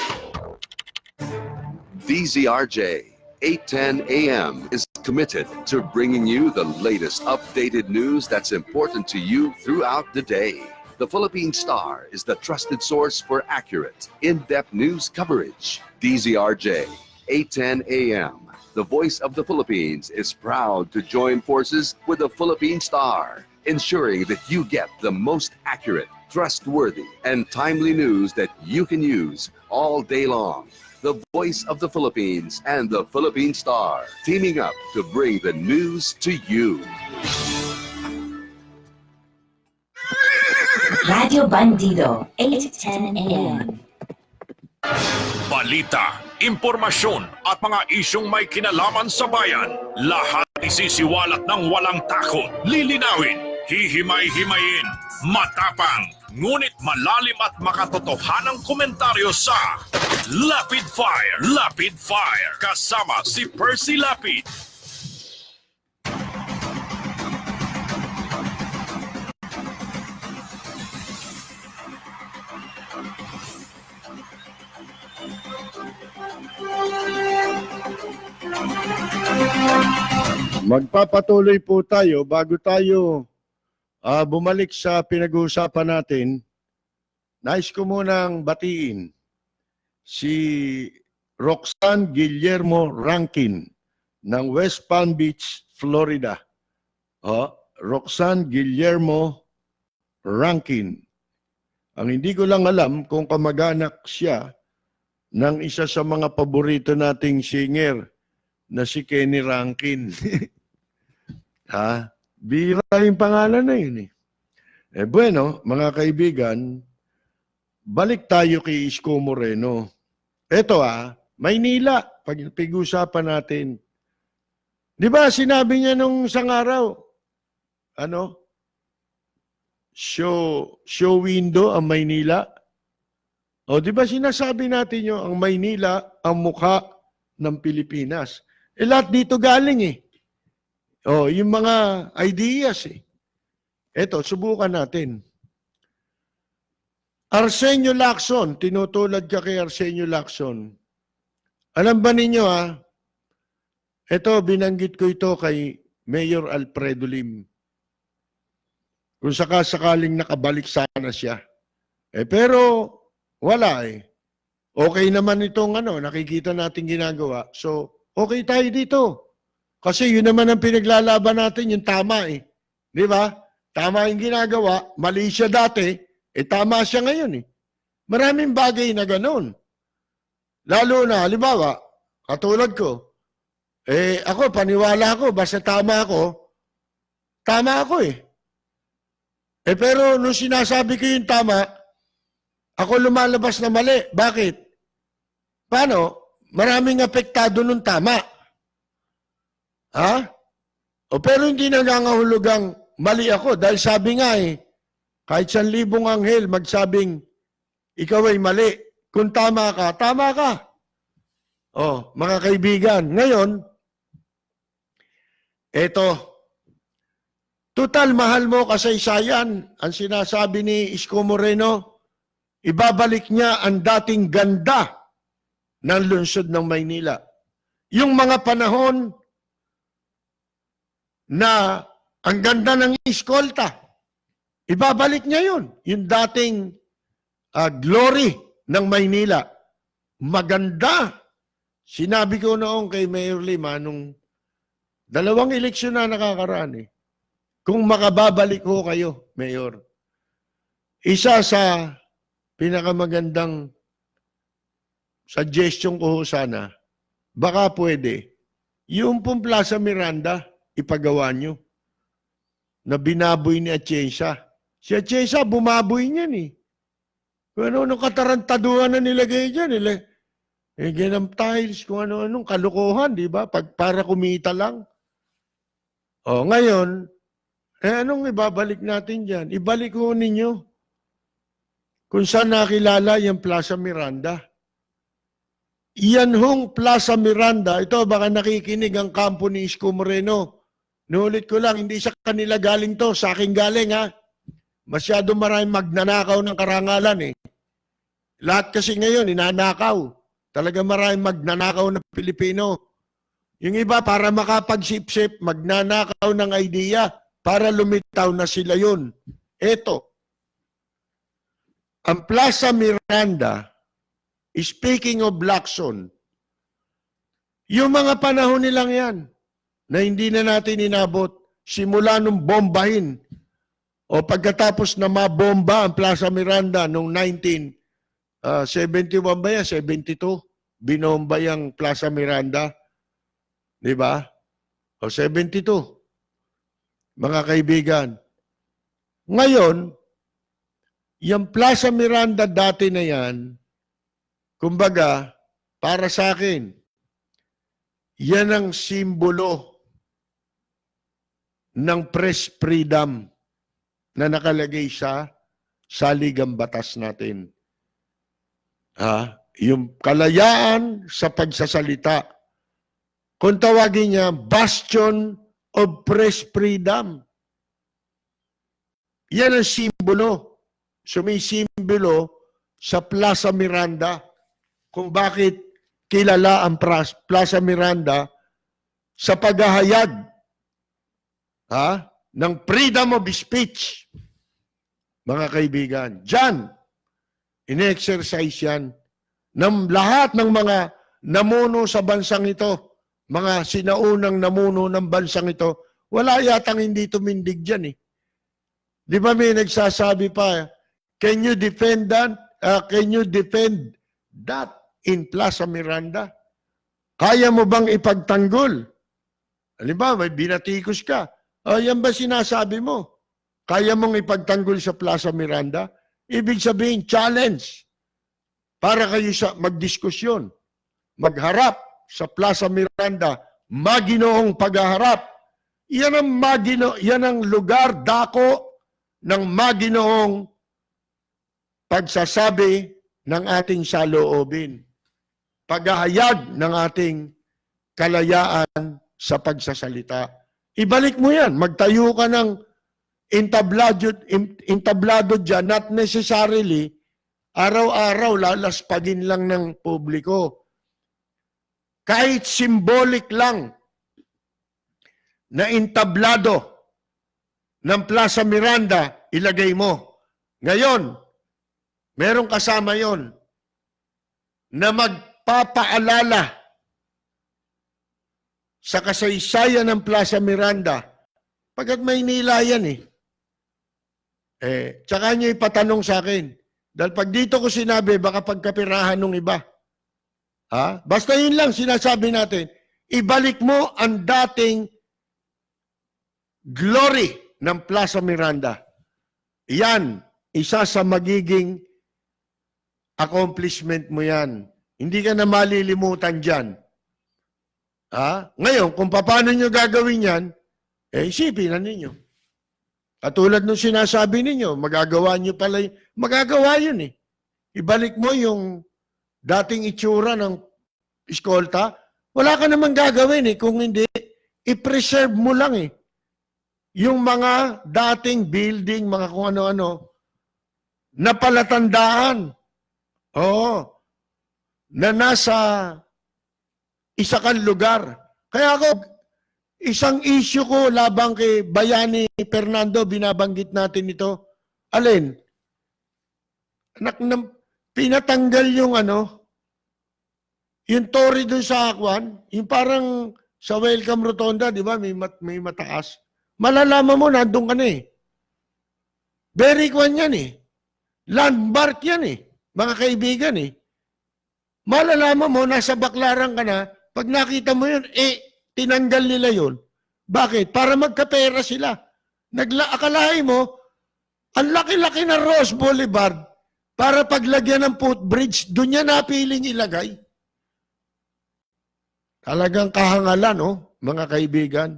DZRJ 810 AM is committed to bringing you the latest updated news that's important to you throughout the day. The Philippine Star is the trusted source for accurate, in-depth news coverage. DZRJ 810 AM, the voice of the Philippines, is proud to join forces with the Philippine Star, ensuring that you get the most accurate, trustworthy, and timely news that you can use all day long. The voice of the Philippines and the Philippine Star, teaming up to bring the news to you. Radio Bandido, 8:10 a.m. Balita, impormasyon at mga isyong may kinalaman sa bayan. Lahat isisiwalat ng walang takot. Lilinawin, hihimay-himayin, matapang, ngunit malalim at makatotohanang komentaryo sa Lapid Fire. Lapid Fire. Kasama si Percy Lapid. Magpapatuloy po tayo bago tayo bumalik sa pinag-uusapan natin. Nais ko munang batiin si Roxanne Guillermo Rankin ng West Palm Beach, Florida. Roxanne Guillermo Rankin. Ang hindi ko lang alam kung kamag-anak siya ng isa sa mga paborito nating singer na si Kenny Rankin. Bira yung pangalan na yun eh. Bueno, mga kaibigan, balik tayo kay Isko Moreno. Eto Maynila, pag-usapan natin. Di ba sinabi niya nung isang araw, show window ang Maynila? O di ba sinasabi natin nyo, ang Maynila ang mukha ng Pilipinas? Lahat dito galing eh. Yung mga ideas eh. Eto, subukan natin. Arsenio Lacson, tinutulad ka kay Arsenio Lacson. Alam ba ninyo Eto, binanggit ko ito kay Mayor Alfredo Lim. Kung sakaling nakabalik sana siya. Pero wala eh. Okay naman itong nakikita natin ginagawa. So, okay tayo dito. Kasi yun naman ang pinaglalaban natin, yung tama eh. Di ba? Tama yung ginagawa, mali siya dati, tama siya ngayon eh. Maraming bagay na ganun. Lalo na, halimbawa, katulad ko, ako, paniwala ako, basta tama ako eh. Pero nung sinasabi ko yung tama, ako lumalabas na mali. Bakit? Paano? Maraming apektado nung tama. Pero hindi nangangahulugang mali ako. Dahil sabi nga kahit 1,000 anghel magsabing ikaw ay mali. Kung tama ka, tama ka. Mga kaibigan, ngayon, eto, total mahal mo kasaysayan, ang sinasabi ni Isko Moreno, ibabalik niya ang dating ganda ng lungsod ng Maynila. Yung mga panahon na ang ganda ng eskolta, ibabalik niya yun. Yung dating glory ng Maynila. Maganda. Sinabi ko noon kay Mayor Lima nung 2 eleksyon na nakakaraan kung makababalik ho kayo, Mayor. Isa sa pinakamagandang suggestion ko ho sana, baka pwede, yung pong Plaza Miranda, ipagawa nyo, na binaboy ni Atienza. Si Atienza, bumaboy niyan Kung ano-anong katarantaduhan na nilagay dyan. Ganang tiles, kung ano-anong kalukuhan, di ba? Para kumita lang. Ngayon, anong ibabalik natin dyan? Ibalik ko ninyo kung saan nakilala yung Plaza Miranda. Iyan hong Plaza Miranda, ito baka nakikinig ang kampo ni Isko Moreno. Nulit ko lang, hindi sa kanila galing to, sa akin galing ha. Masyado maraming magnanakaw ng karangalan eh. Lahat kasi ngayon, inanakaw. Talaga maraming magnanakaw na Pilipino. Yung iba, para makapagsip-sip, magnanakaw ng idea para lumitaw na sila yun. Eto, ang Plaza Miranda, speaking of Lacson, yung mga panahon nilang yan, na hindi na natin inabot, simula nung bombahin, o pagkatapos na mabomba ang Plaza Miranda noong 1971 ba yan? 72? Binomba yung Plaza Miranda. Di ba? O 72. Mga kaibigan. Ngayon, yung Plaza Miranda dati na yan, kumbaga, para sa akin, yan ang simbolo ng press freedom na nakalagay sa saligang batas natin. Yung kalayaan sa pagsasalita. Kung tawagin niya, bastion of press freedom. Yan ang simbolo. Sumisimbolo sa Plaza Miranda kung bakit kilala ang Plaza Miranda sa paghahayag ng freedom of speech. Mga kaibigan, dyan, in-exercise yan ng lahat ng mga namuno sa bansang ito, mga sinaunang namuno ng bansang ito, wala yatang hindi tumindig dyan eh. Di ba may nagsasabi pa, can you defend that in Plaza Miranda? Kaya mo bang ipagtanggol? Halimbawa, may binatikos ka. Yan ba sinasabi mo? Kaya mong ipagtanggol sa Plaza Miranda? Ibig sabihin, challenge. Para kayo sa magdiskusyon, magharap sa Plaza Miranda, maginoong paghaharap. Yan ang lugar, dako ng maginoong pagsasabi ng ating saloobin. Paghahayag ng ating kalayaan sa pagsasalita. Ibalik mo yan. Magtayo ka ng entablado dyan, not necessarily araw-araw lalaspagin lang ng publiko. Kahit symbolic lang na entablado ng Plaza Miranda, ilagay mo. Ngayon, merong kasama yon na magpapaalala sa kasaysayan ng Plaza Miranda. Pagkat Maynila yan eh. Tsaka niya ipatanong sa akin. Dahil pag dito ko sinabi, baka pagkapirahan ng iba. Basta yun lang sinasabi natin. Ibalik mo ang dating glory ng Plaza Miranda. Yan, isa sa magiging accomplishment mo yan. Hindi ka na malilimutan dyan. Ngayon, kung paano nyo gagawin yan, isipin na ninyo. Katulad nung sinasabi ninyo, magagawa nyo pala, magagawa yun eh. Ibalik mo yung dating itsura ng eskolta, wala ka namang gagawin eh. Kung hindi, i-preserve mo lang eh. Yung mga dating building, mga kung ano-ano, na palatandaan. Na nasa isa kang lugar. Kaya ako, isang issue ko labang kay Bayani Fernando, binabanggit natin ito. Alin? Pinatanggal yung yung Tory dun sa Akwan, yung parang sa Welcome Rotonda, di ba? May mataas. Malalaman mo, nandun ka na eh. Very kwan yan eh. Landmark yan eh. Mga kaibigan eh. Malalaman mo, nasa Baclaran ka na, pag nakita mo yun, tinanggal nila yun. Bakit? Para magkapera sila. Akalain mo, ang laki-laki na Rose Boulevard para paglagyan ng footbridge, doon niya napiling ilagay. Talagang kahangalan, mga kaibigan.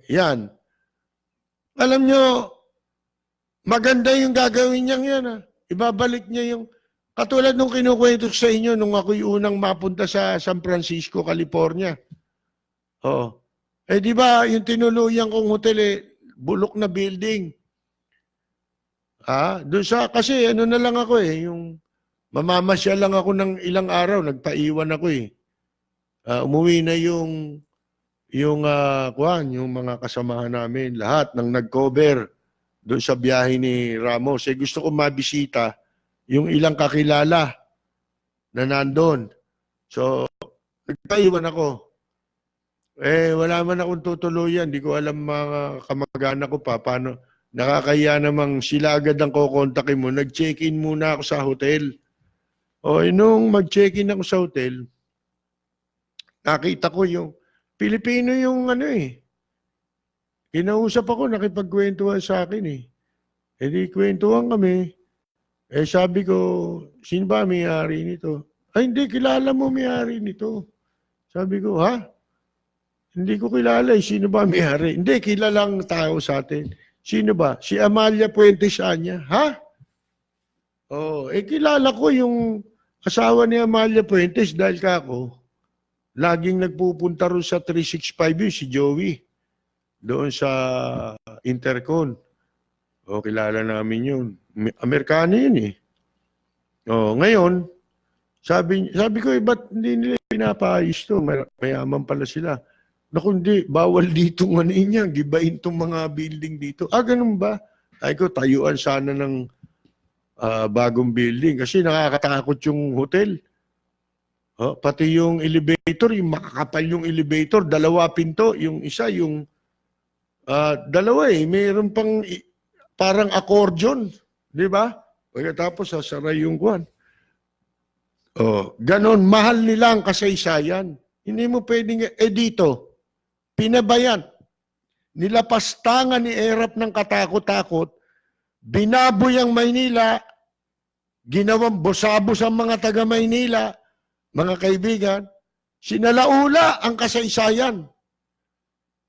Yan. Alam nyo, maganda yung gagawin niyang yan. Ibabalik niya yung, katulad nung kinukwento ko sa inyo nung ako'y unang mapunta sa San Francisco, California. Oo. Eh di ba yung tinuluyan kong hotel bulok na building. Doon sa, kasi ano na lang ako yung mamamasya lang ako ng ilang araw, nagpaiwan ako umuwi na yung mga kasamahan namin, lahat ng nag-cover doon sa biyahe ni Ramos. Gusto ko mabisita yung ilang kakilala na nandun. So, nagpaiwan ako. Wala man akong tutuluyan. Di ko alam mga kamag-anak ko pa paano. Nakakaya namang sila agad ang kukontakin mo. Nag-check-in muna ako sa hotel. Nung mag-check-in ako sa hotel, nakita ko yung Pilipino yung kinausap ako, nakipagkwentuhan sa akin di kwentuhan kami. Sabi ko, sino ba may-ari nito? Ay, hindi, kilala mo may-ari nito. Sabi ko, ha? Hindi ko kilala sino ba may-ari? Hindi, kilalang tao sa atin. Sino ba? Si Amalia Puentes Anya. Ha? Kilala ko yung asawa ni Amalia Puentes dahil kako. Laging nagpupunta rin sa 365 yun, si Joey. Doon sa Intercon. Kilala namin yun. Amerikano yun ngayon, sabi ko, ba't hindi nila pinapaayos to? Mayaman pala sila. Naku, hindi, bawal dito niya. Gibain tong mga building dito. Ganun ba? Ay ko, tayuan sana ng bagong building. Kasi nakakatakot yung hotel. Pati yung elevator, yung makakapal yung elevator, 2 pinto, yung isa, yung dalawa mayroon pang parang accordion, di ba? Pagkatapos sasara yung kwan. Ganon, mahal nila ang kasaysayan. Hindi mo pwedeng, dito, pinabayan. Nilapastangan ni Erap ng katakot-takot, binaboy ang Maynila, ginawang bosabos ang mga taga Maynila, mga kaibigan, sinalaula ang kasaysayan.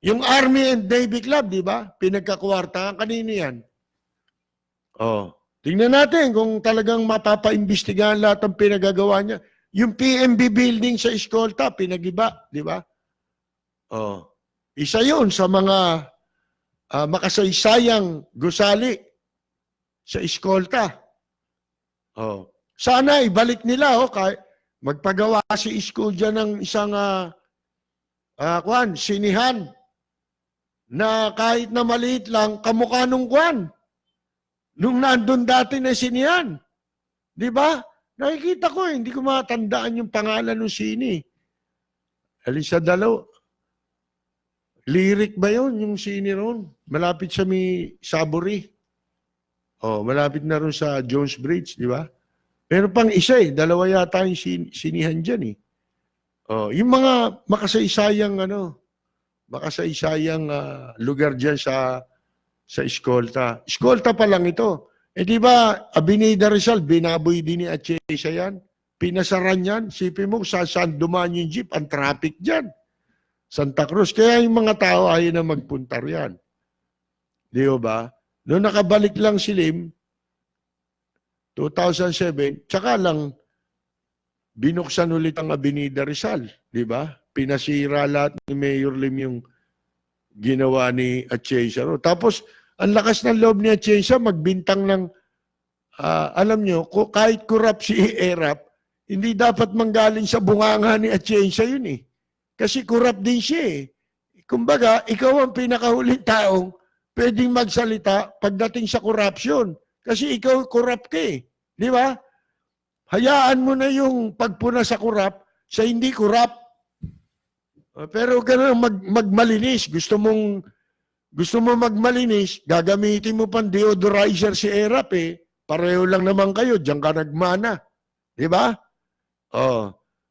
Yung Army and Navy Club, di ba? Pinagkakwarta, kanino yan? Tingnan natin kung talagang mapapaimbestigahan lahat ng pinagagawa niya. Yung PMB building sa Escolta, pinagiba, di ba? Isa yun sa mga makasaysayang gusali sa Escolta. Sana ibalik nila, magpagawa si Isko dyan ng isang sinihan na kahit na maliit lang, kamukha nung nung nandun dati na sinihan. Di ba? Nakikita ko hindi ko matandaan yung pangalan ng sini. Alisa Dalaw. Lyric ba yun, yung sini ron? Malapit sa may Saburi. Malapit na ron sa Jones Bridge, di ba? Pero pang isa 2 yata yung sinihan dyan yung mga makasaysayang lugar dyan sa Escolta. Escolta pa lang ito. Di ba, Avenida Rizal, binaboy din ni Atchesa yan. Pinasaran yan. Sipin mo, saan dumaan yung jeep, ang traffic dyan. Santa Cruz. Kaya yung mga tao ayaw na magpunta riyan. Di ba? Noong nakabalik lang si Lim, 2007, tsaka lang binuksan ulit ang Avenida Rizal, di ba? Pinasira lahat ni Mayor Lim yung ginawa ni Atchesa. Tapos, ang lakas ng loob ni Atchesa, magbintang ng, alam nyo, kahit corrupt si Erap, hindi dapat manggaling sa bunganga ni Atchesa yun Kasi corrupt din siya Kumbaga, ikaw ang pinakahuling taong pwedeng magsalita pagdating sa corruption. Kasi ikaw corrupt ka Di ba? Hayaan mo na yung pagpuna sa corrupt sa hindi corrupt. Pero ganun magmalinis. Gusto mo magmalinis, gagamitin mo pang deodorizer si Erap Pareho lang naman kayo, diyan ka nagmana. Di ba?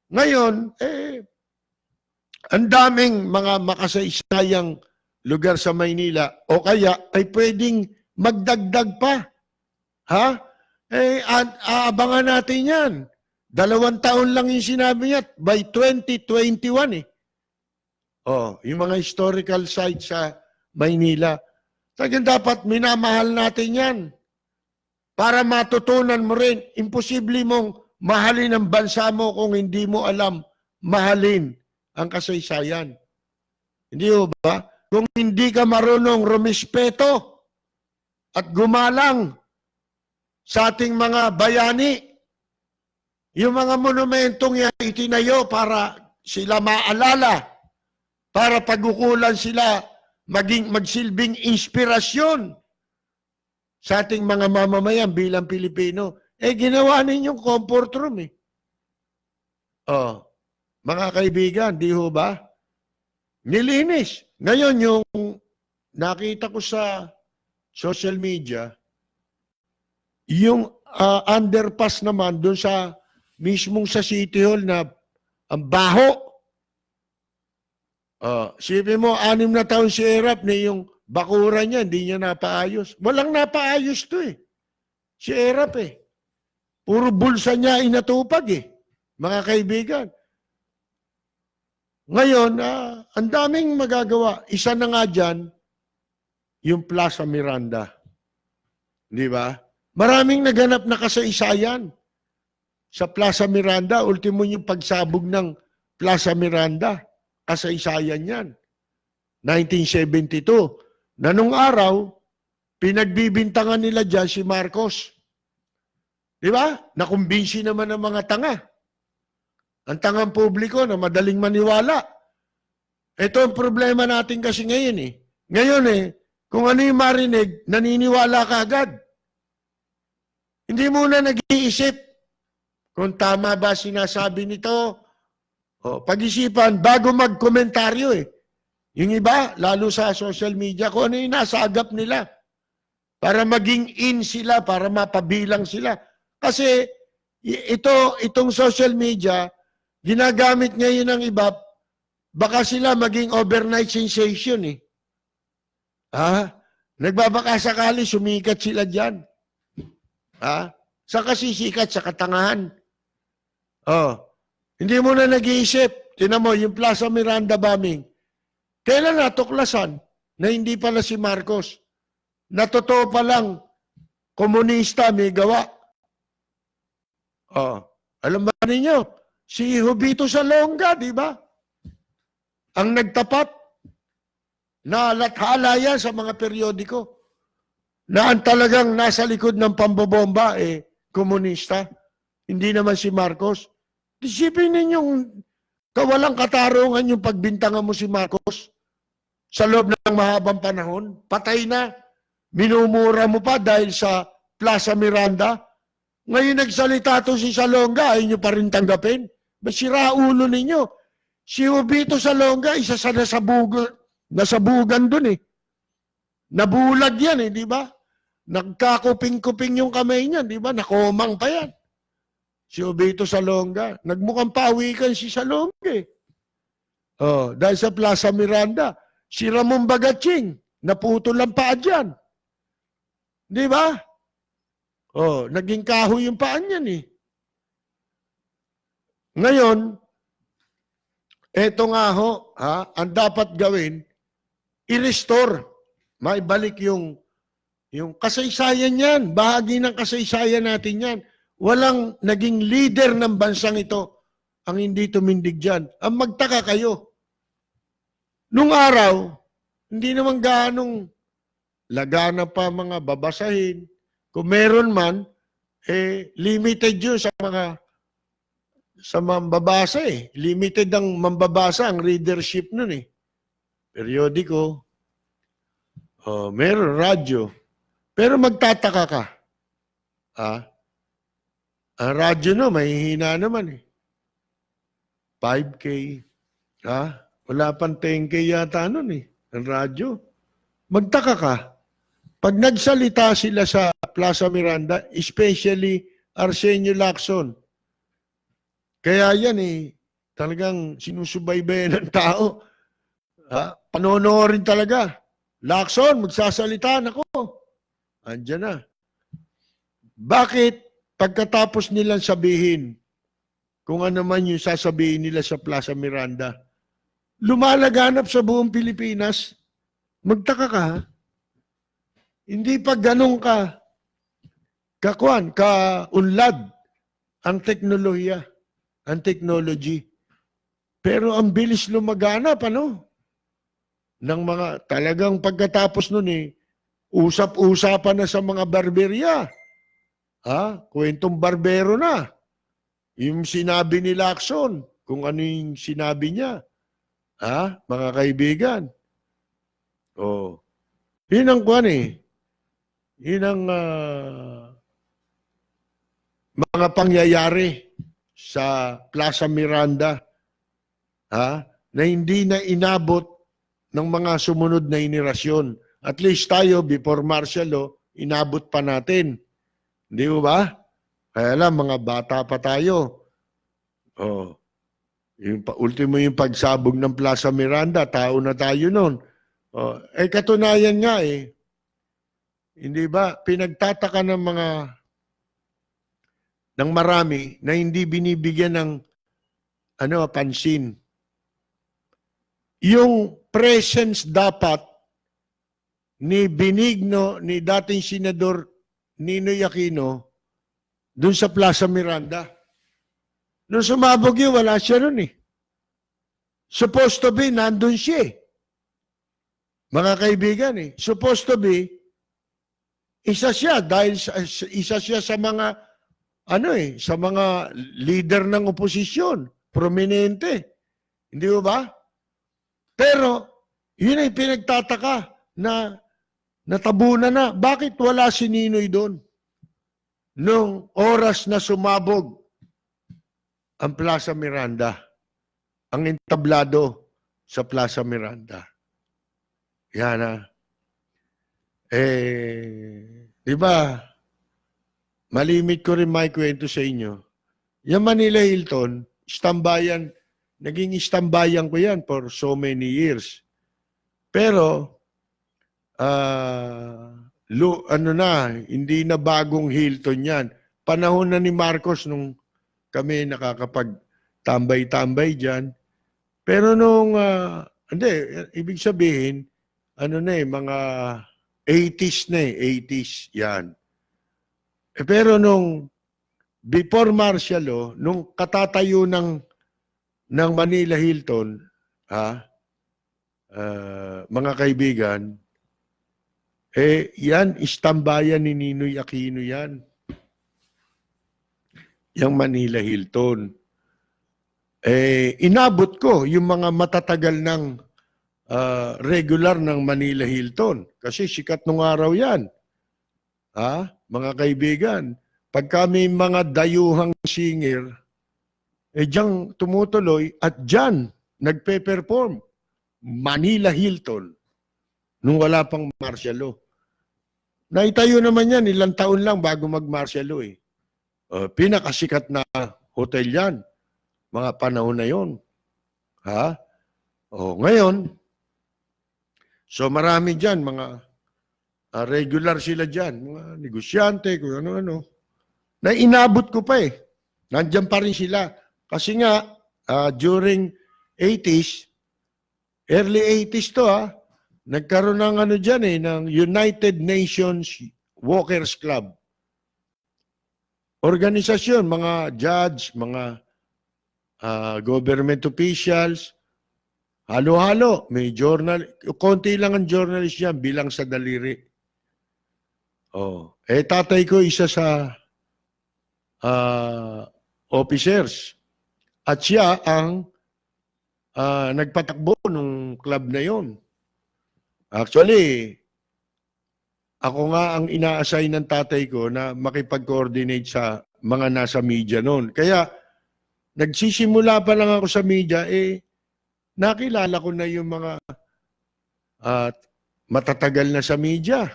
Ngayon, ang daming mga makasaysayang lugar sa Maynila o kaya ay pwedeng magdagdag pa. Aabangan natin yan. 2 taon lang yung sinabi niya by 2021 yung mga historical sites sa Maynila. Talagang dapat minamahal natin yan. Para matutunan mo rin, imposible mong mahalin ang bansa mo kung hindi mo alam mahalin ang kasaysayan. Hindi ho ba? Kung hindi ka marunong rumispeto at gumalang sa ating mga bayani, yung mga monumentong yan itinayo para sila maalala, para pagkukulan sila magsilbing inspirasyon sa ating mga mamamayan bilang Pilipino. Ginawa ninyong comfort room eh. Mga kaibigan, di ho ba? Nilinis. Ngayon yung nakita ko sa social media, yung underpass naman doon sa mismong sa City Hall na ang baho. Sipin mo, 6 na taon si Erap na yung bakuran niya, hindi niya napaayos. Walang napaayos to eh. Si Erap eh. Puro bulsa niya inatupag eh. Mga kaibigan. Ngayon, ang daming magagawa. Isa na nga dyan, yung Plaza Miranda. Di ba? Maraming naganap na kasaysayan sa Plaza Miranda. Ultimo yung pagsabog ng Plaza Miranda. Kasaysayan yan. 1972. Na nung araw, pinagbibintangan nila dyan si Marcos. Di ba? Nakumbinsi naman ng mga tanga. Ang tangang publiko na madaling maniwala. Ito ang problema natin kasi ngayon eh. Ngayon kung ano yung marinig, naniniwala ka agad. Hindi muna nag-iisip kung tama ba sinasabi nito. Pag-isipan bago mag-komentaryo eh. Yung iba, lalo sa social media, kung ano yung nasa agap nila. Para maging in sila, para mapabilang sila. Kasi itong social media, ginagamit ngayon ng iba, baka sila maging overnight sensation eh. Nagbabaka sakali, sumikat sila dyan. Saan kasi sikat? Sa katangahan. Hindi mo na nag-iisip. Tinan mo, yung Plaza Miranda bombing. Kailan natuklasan na hindi pala si Marcos? Na totoo palang komunista may gawa. Alam ba ninyo? Si Hubito Salonga, di ba? Ang nagtapat na lathala yan sa mga periodiko na ang talagang nasa likod ng pambobomba komunista. Hindi naman si Marcos. Isipin ninyong kawalang katarungan yung pagbintangan mo si Marcos sa loob ng mahabang panahon. Patay na. Minumura mo pa dahil sa Plaza Miranda. Ngayon nagsalita to si Salonga, ayaw nyo pa rin tanggapin. Basira ulo ninyo. Si Hubito Salonga, isa sa nasabugan dun eh. Nabulag yan di ba? Nagkakuping-kuping yung kamay niya, di ba? Nakomang pa yan. Si Hubito Salonga. Nagmukhang pawikan si Salonga eh. Dahil sa Plaza Miranda. Si Ramon Bagatsing, naputol ang paa dyan. Di ba? Naging kahoy yung paan yan eh. Ngayon, eto nga ho, ang dapat gawin, i-restore. Maibalik yung kasaysayan yan. Bahagi ng kasaysayan natin yan. Walang naging leader ng bansang ito ang hindi tumindig dyan. Ang magtaka kayo. Nung araw, hindi naman ganong lagana pa mga babasahin. Kung meron man, limited yun sa mambabasa eh. Limited ang mambabasa, ang readership nun eh. Periodiko. Meron radyo. Pero magtataka ka. Ang radyo no, mahihina naman eh. 5K. Wala pang 10K yata nun eh. Ang radyo. Magtaka ka. Pag nagsalita sila sa Plaza Miranda, especially Arsenio Lacson, kaya yan eh, talagang sinusubaybayan ng tao. Panonoorin talaga. Lacson, magsasalita na ko. Andiyan na. Bakit pagkatapos nilang sabihin kung ano man yung sasabihin nila sa Plaza Miranda, lumalaganap sa buong Pilipinas? Magtaka ka ha? Hindi pa ganun kaunlad ang teknolohiya, ang technology. Pero ang bilis lumaganap, ano? Ng mga, talagang pagkatapos nun usap-usapan na sa mga barberya. Kwentong barbero na. Yung sinabi ni Lacson, kung ano yung sinabi niya. Mga kaibigan. Yun ang kwan Yun ang mga pangyayari sa Plaza Miranda na hindi na inabot ng mga sumunod na henerasyon. At least tayo, before martial law, inabot pa natin. Hindi ba? Kaya lang, mga bata pa tayo. Ultimo yung pagsabog ng Plaza Miranda, tao na tayo noon. Katunayan nga hindi ba, pinagtataka ng marami na hindi binibigyan ng pansin. Yung presence dapat ni Benigno, ni dating Senador Ninoy Aquino, dun sa Plaza Miranda. Nung sumabog yun, wala siya nun Supposed to be, nandun siya Mga kaibigan Supposed to be, isa siya dahil isa siya sa mga sa mga leader ng oposisyon, prominente. Hindi ba? Pero yun ay pinagtataka na natabunan na. Bakit wala si Ninoy doon? Nung oras na sumabog ang Plaza Miranda, ang entablado sa Plaza Miranda. Yan di ba, malimit ko rin may kwento sa inyo. Yung Manila Hilton, naging istambayan ko yan for so many years. Pero, hindi na bagong Hilton yan. Panahon na ni Marcos nung kami nakakapag-tambay-tambay dyan. Pero ibig sabihin, mga 80s na 80s, yan. Pero nung before martial law, nung katatayo ng Manila Hilton, mga kaibigan, yan, istambayan ni Ninoy Aquino yan. Yung Manila Hilton. Inabot ko yung mga matatagal ng regular ng Manila Hilton. Kasi sikat nung araw yan. Mga kaibigan, pagka may mga dayuhang singer, diyang tumutuloy at dyan nagpe-perform. Manila Hilton. Nung wala pang martial law. Naitayo naman yan, ilang taon lang bago mag-martial law pinakasikat na hotel yan. Mga panahon na yon. Ngayon, so marami dyan, mga regular sila dyan, mga negosyante, kung ano-ano. Na inabot ko pa Nandyan pa rin sila. Kasi nga, during 80s, early 80s to nagkaroon ng ng United Nations Walkers Club. Organisasyon, mga judge, mga government officials, halo-halo, may journal, konti lang ang journalist yan, bilang sa daliri. Tatay ko isa sa officers. At siya ang nagpatakbo ng club na yon. Actually, ako nga ang ina-assign ng tatay ko na makipag-coordinate sa mga nasa media noon. Kaya, nagsisimula pa lang ako sa media, nakilala ko na yung mga matatagal na sa media,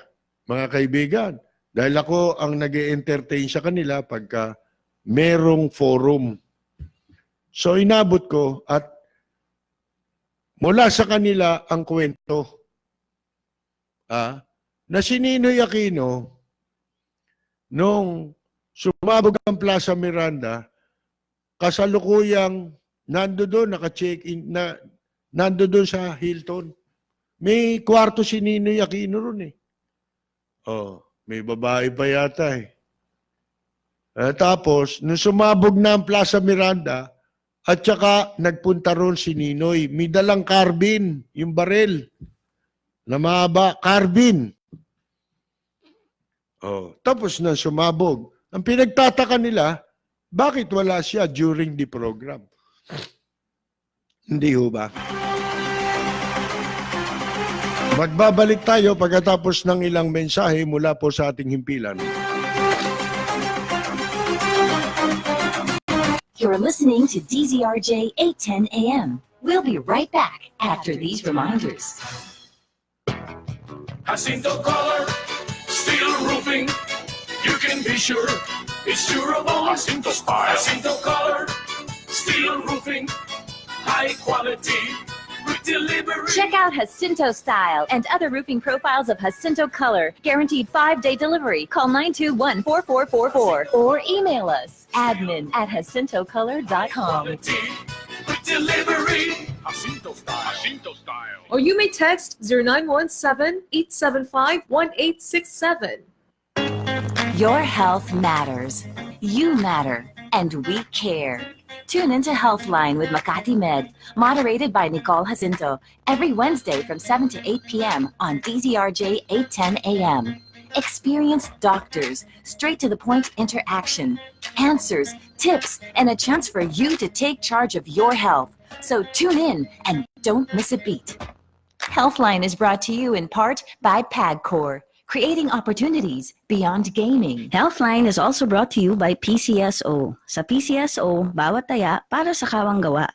mga kaibigan. Dahil ako ang nag-entertain sa kanila pagka merong forum. So inabot ko at mula sa kanila ang kwento na si Ninoy Aquino nung sumabog ang Plaza Miranda, kasalukuyang nandoon, naka-check-in, nandoon sa Hilton. May kwarto si Ninoy Aquino ron Oh, may babae pa yata eh. Tapos, nung sumabog na ang Plaza Miranda, at saka nagpunta ron si Ninoy. May dalang carbine, yung baril. Na mahaba, carbine. Oh, tapos na sumabog. Ang pinagtataka nila, bakit wala siya during the program? Hindi ho ba? Magbabalik tayo pagkatapos ng ilang mensahe mula po sa ating himpilan. You're listening to DZRJ 810 AM. We'll be right back after these reminders. Jacinto Color, steel roofing, you can be sure it's durable. Jacinto style. Jacinto Color, steel roofing, high quality, with delivery. Check out Jacinto Style and other roofing profiles of Jacinto Color. Guaranteed 5-day delivery. Call 921-4444 or email us admin@jacintocolor.com. Quality, with delivery. Jacinto style. Jacinto style. Or you may text 0917-875-1867. Your health matters. You matter. And we care. Tune into Healthline with Makati Med, moderated by Nicole Jacinto, every Wednesday from 7 to 8 p.m. on DZRJ 810 AM. Experienced doctors, straight-to-the-point interaction, answers, tips, and a chance for you to take charge of your health. So tune in and don't miss a beat. Healthline is brought to you in part by PAGCOR, creating opportunities beyond gaming. Healthline is also brought to you by PCSO. Sa PCSO, bawat taya para sa kawang gawa.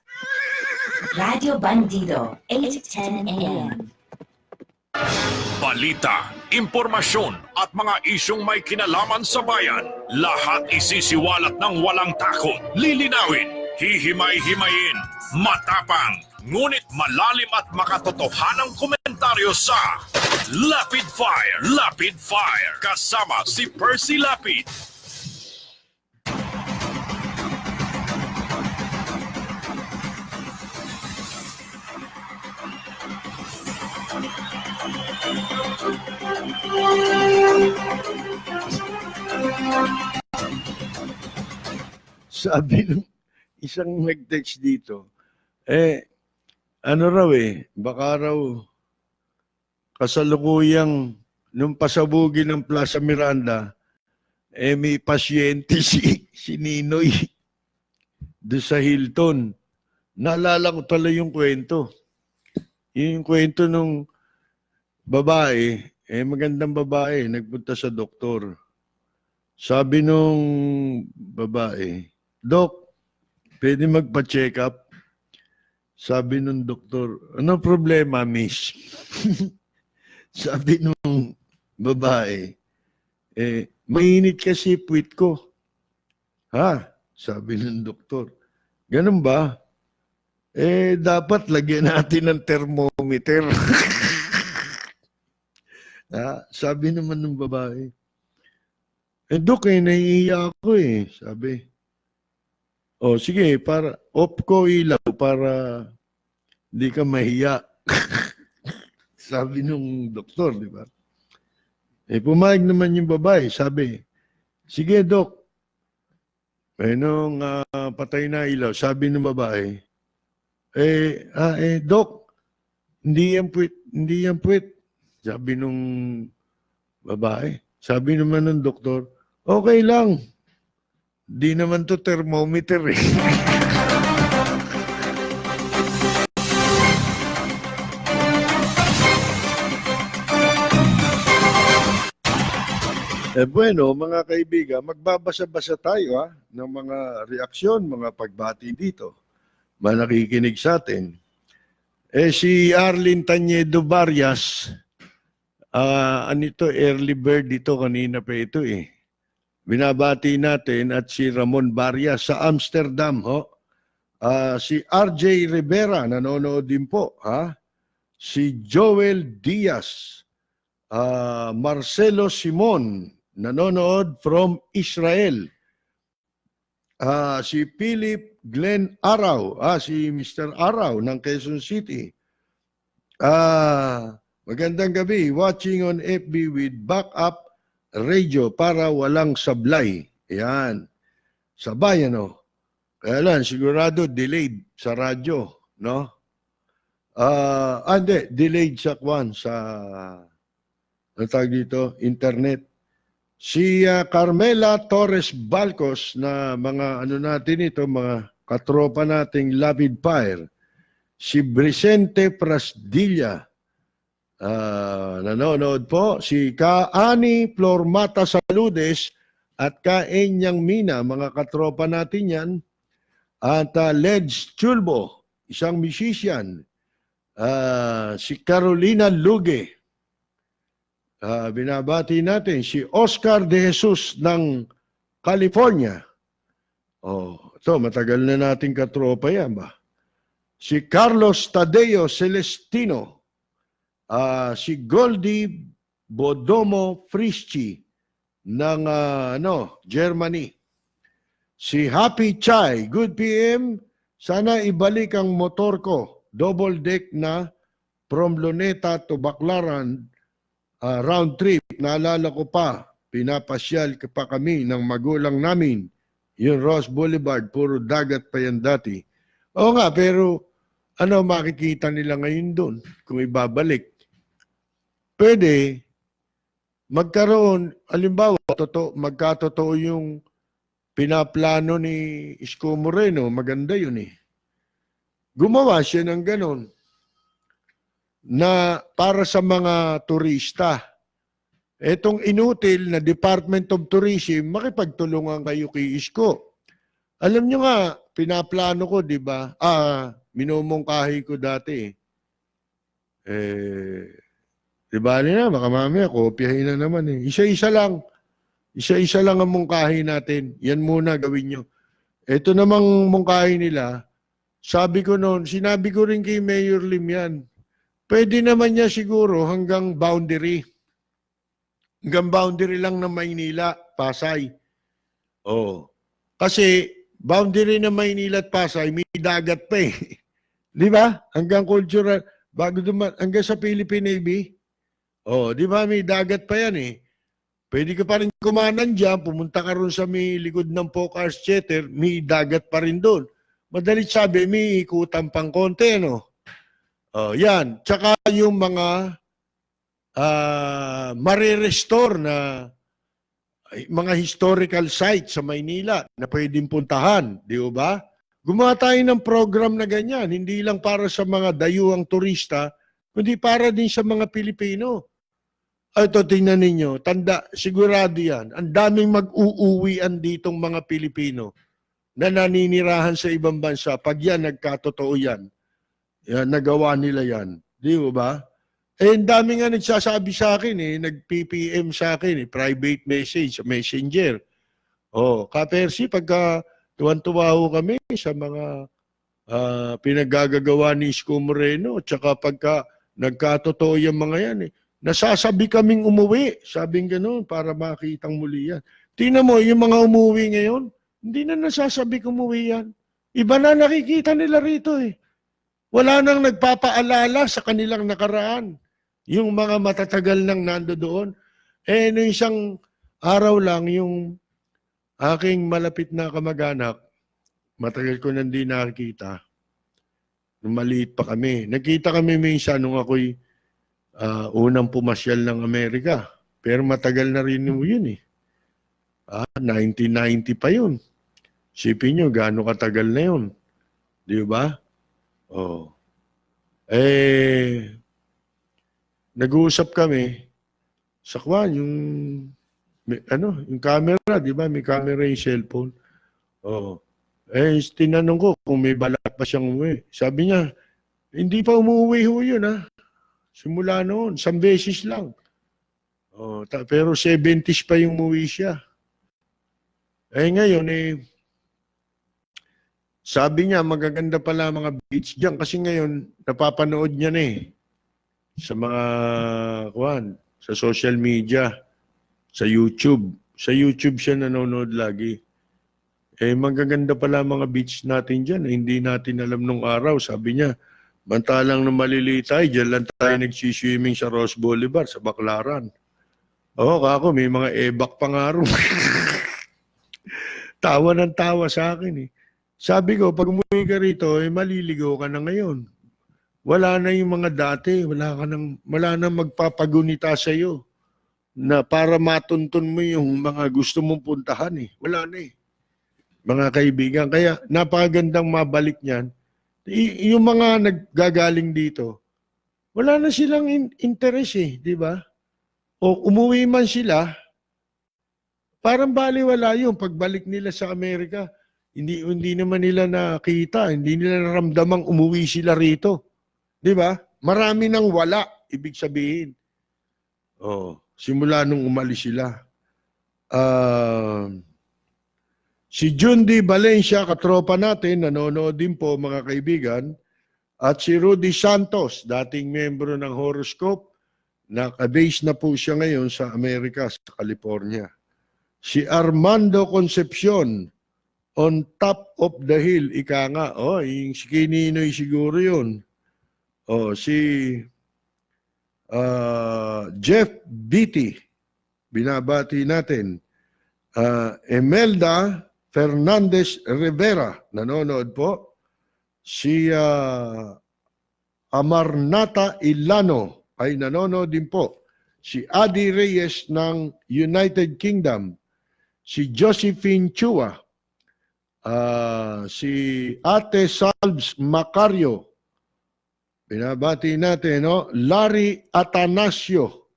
Radio Bandido, 810 AM. Balita, impormasyon at mga isyong may kinalaman sa bayan. Lahat isisiwalat ng walang takot. Lilinawin, hihimay-himayin, matapang, ngunit malalim at makatotohanang komentaryo sa Lapid Fire, kasama si Percy Lapid. Sabi ng isang nag-text dito, ano raw baka raw kasalukuyang nung pasabugin ng Plaza Miranda, may pasyente si Ninoy doon sa Hilton. Naalala ko tala yung kwento. Yung kwento nung babae, magandang babae, nagpunta sa doktor. Sabi nung babae, Dok, pwede magpa-check up? Sabi nung doktor, ano problema, miss? Sabi nung babae, mainit kasi puwit ko. Ha? Sabi nung doktor, ganun ba? Dapat lagyan natin ng thermometer. Sabi naman ng babae, Dok, naiiyak ako sabi. O sige, para off ko ilaw para hindi ka mahiya. Sabi nung doktor, di ba? Pumayag naman yung babae, sabi, sige Dok. Nung patay na ilaw, sabi ng babae, Dok, hindi yan puwit. Sabi nung babae. Sabi naman ng doktor, okay lang. Di naman to thermometer Bueno, mga kaibigan, magbabasa-basa tayo ng mga reaksyon, mga pagbati dito. Nakikinig sa atin. Si Arlene Tañedo Varias, early bird dito, kanina pa ito Binabati natin at si Ramon Varias sa Amsterdam, si RJ Rivera, nanonood din po, si Joel Diaz, Marcelo Simon, nanonood from Israel, si Philip Glenn Araw, si Mr. Araw ng Quezon City, Magandang gabi. Watching on FB with backup radio para walang sablay. Yan. Sabay, ano? Kaya lang, sigurado delayed sa radyo, no? Hindi. Delayed sa ang tawag dito, internet. Si Carmela Torres Balcos na mga ano natin ito, mga katropa nating Lapid Fire. Si Vicente Prasdilla, nanonood po. Si Kaani Flormata Saludes at Kaenyang Mina, mga katropa natin yan. At Ledge Chulbo, isang musician. Si Carolina Luge. Binabati natin si Oscar De Jesus ng California. Ito, matagal na nating katropa yan ba? Si Carlos Tadeo Celestino. Si Goldie Bodomo Frischi ng Germany. Si Happy Chai, good PM. Sana ibalik ang motor ko. Double deck na from Luneta to Baclaran. Round trip, naalala ko pa, pinapasyal pa kami ng magulang namin. Yung Ross Boulevard, puro dagat pa yan dati. Oo nga, pero ano makikita nila ngayon doon kung ibabalik? Pwede magkaroon, alimbawa, magkatotoo yung pinaplano ni Isko Moreno, maganda yun eh. Gumawa siya ng ganon na para sa mga turista. Etong inutil na Department of Tourism, makipagtulungan kayo kay Isko. Alam nyo nga, pinaplano ko, di ba? Minumungkahi ko dati. Di ba na, baka mamaya, kopyahin na naman eh. Isa-isa lang. Isa-isa lang ang mungkahi natin. Yan muna gawin nyo. Ito namang mungkahi nila, sabi ko noon, sinabi ko rin kay Mayor Lim yan, pwede naman niya siguro hanggang boundary. Hanggang boundary lang ng Maynila, Pasay. Kasi boundary ng Maynila at Pasay, may dagat pa eh. Di ba? Hanggang cultural, hanggang sa Philippine Navy. Di ba? May dagat pa yan eh. Pwede ka pa rin kumanan dyan, pumunta ka rin sa may likod ng Pocars Theater, may dagat pa rin doon. Madalit sabi, may ikutan pang konti, no? Yan. Tsaka yung mga marirestore na mga historical sites sa Maynila na pwedeng puntahan. Di ba? Gumawa tayo ng program na ganyan. Hindi lang para sa mga dayuhang turista, kundi para din sa mga Pilipino. Ito, tingnan ninyo. Tanda, sigurado yan. Ang daming mag-uuwian ditong mga Pilipino na naninirahan sa ibang bansa. Pag yan, nagkatotoo yan. Yan, nagawa nila yan. Di ba? Ang dami nga nagsasabi sa akin nag-PPM sa akin private message, messenger. Kapersi, pagka tuwan-tuwa ho kami sa mga pinaggagawa ni Isko Moreno, tsaka pagka nagkatotoo yung mga yan nasasabi kaming umuwi, sabing gano'n, para makitang muli yan. Tingnan mo, yung mga umuwi ngayon, hindi na nasasabi umuwi yan. Iba na nakikita nila rito eh. Wala nang nagpapaalala sa kanilang nakaraan. Yung mga matatagal nang nando doon. Noong isang araw lang, yung aking malapit na kamag-anak, matagal ko nang di nakikita. Nung maliit pa kami. Nagkita kami minsan nung ako'y unang pumasyal ng Amerika. Pero matagal na rin yun eh. 1990 pa yun. Sipin nyo, gaano katagal na yun. Di ba? Nag-uusap kami sa kwan, yung camera, di ba? May camera yung cellphone. Tinanong ko kung may balak pa siyang umuwi. Sabi niya, hindi pa umuwi ho yun Simula noon, 1 beses lang. Pero 70s pa yung umuwi siya. Ngayon sabi niya, magaganda pala mga beach dyan kasi ngayon, napapanood niya na sa mga, sa social media, sa YouTube. Sa YouTube siya nanonood lagi. Magaganda pala mga beach natin dyan. Hindi natin alam nung araw. Sabi niya, Mantalang nung maliliit tayo, dyan lang tayo nagsiswimming sa Ross Boulevard, sa Baclaran. Oo, kako, may mga ebak pa nga ron. Tawa ng tawa sa akin eh. Sabi ko, pag umuwi ka rito, maliligaw ka na ngayon. Wala na yung mga dati, wala na magpapagunita sa iyo na para matuntun mo yung mga gusto mong puntahan eh. Wala na eh. Mga kaibigan, kaya napakagandang mabalik niyan. Yung mga naggagaling dito, wala na silang interest eh, di ba? O umuwi man sila, parang baliwala yung pagbalik nila sa Amerika. Hindi naman nila nakita, hindi nila naramdamang umuwi sila rito. Di ba? Marami nang wala, ibig sabihin. Simula nung umalis sila. Si Jundi Valencia, katropa natin, nanonood din po mga kaibigan. At si Rudy Santos, dating membro ng Horoscope, naka-base na po siya ngayon sa Amerika, sa California. Si Armando Concepcion, on top of the hill, ika nga. Yung si Kininoy siguro yun. Si Jeff Beatty, binabati natin. Emelda Fernandez Rivera, nanonood po. Si Amarnata Ilano ay nanonood din po. Si Adi Reyes ng United Kingdom. Si Josephine Chua. Si Ate Salves Macario. Binabati natin, no? Larry Atanasio.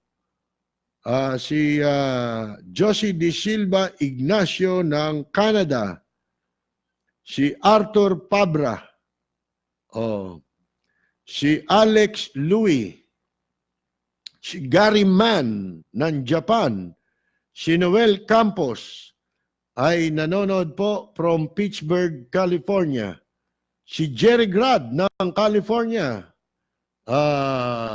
Si Josie De Silva Ignacio ng Canada. Si Arthur Pabra. Si Alex Louis. Si Gary Mann ng Japan. Si Noel Campos ay nanonood po from Pittsburgh, California. Si Jerry Grad ng California.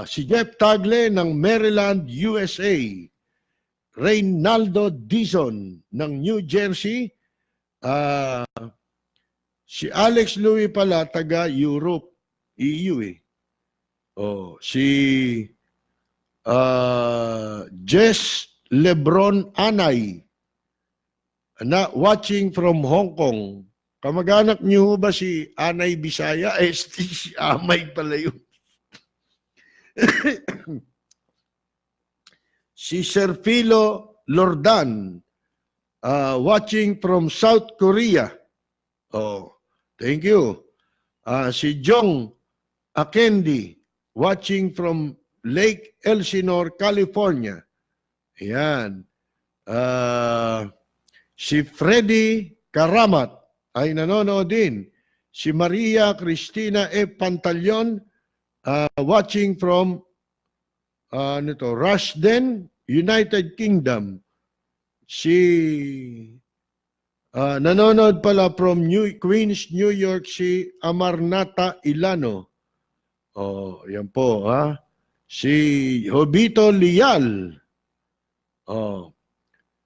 Si Jeff Tagle ng Maryland, USA. Reynaldo Dizon ng New Jersey. Si Alex Louis pala, taga Europe, EU eh. Si Jess Lebron Anay na watching from Hong Kong. Kamag-anak niyo ba si Anay Bisaya? Si Amay pala yun. Si Serfilo Lordan, watching from South Korea. Thank you. Si Jong Akendi, watching from Lake Elsinore, California. Ayan. Si Freddy Karamat ay nanonood din. Si Maria Cristina E. Pantaleon, watching from Rushden, United Kingdom. Si nanonood pala from Queens, New York, si Amarnata Ilano. Yan po, ha? Si Hobito Lial.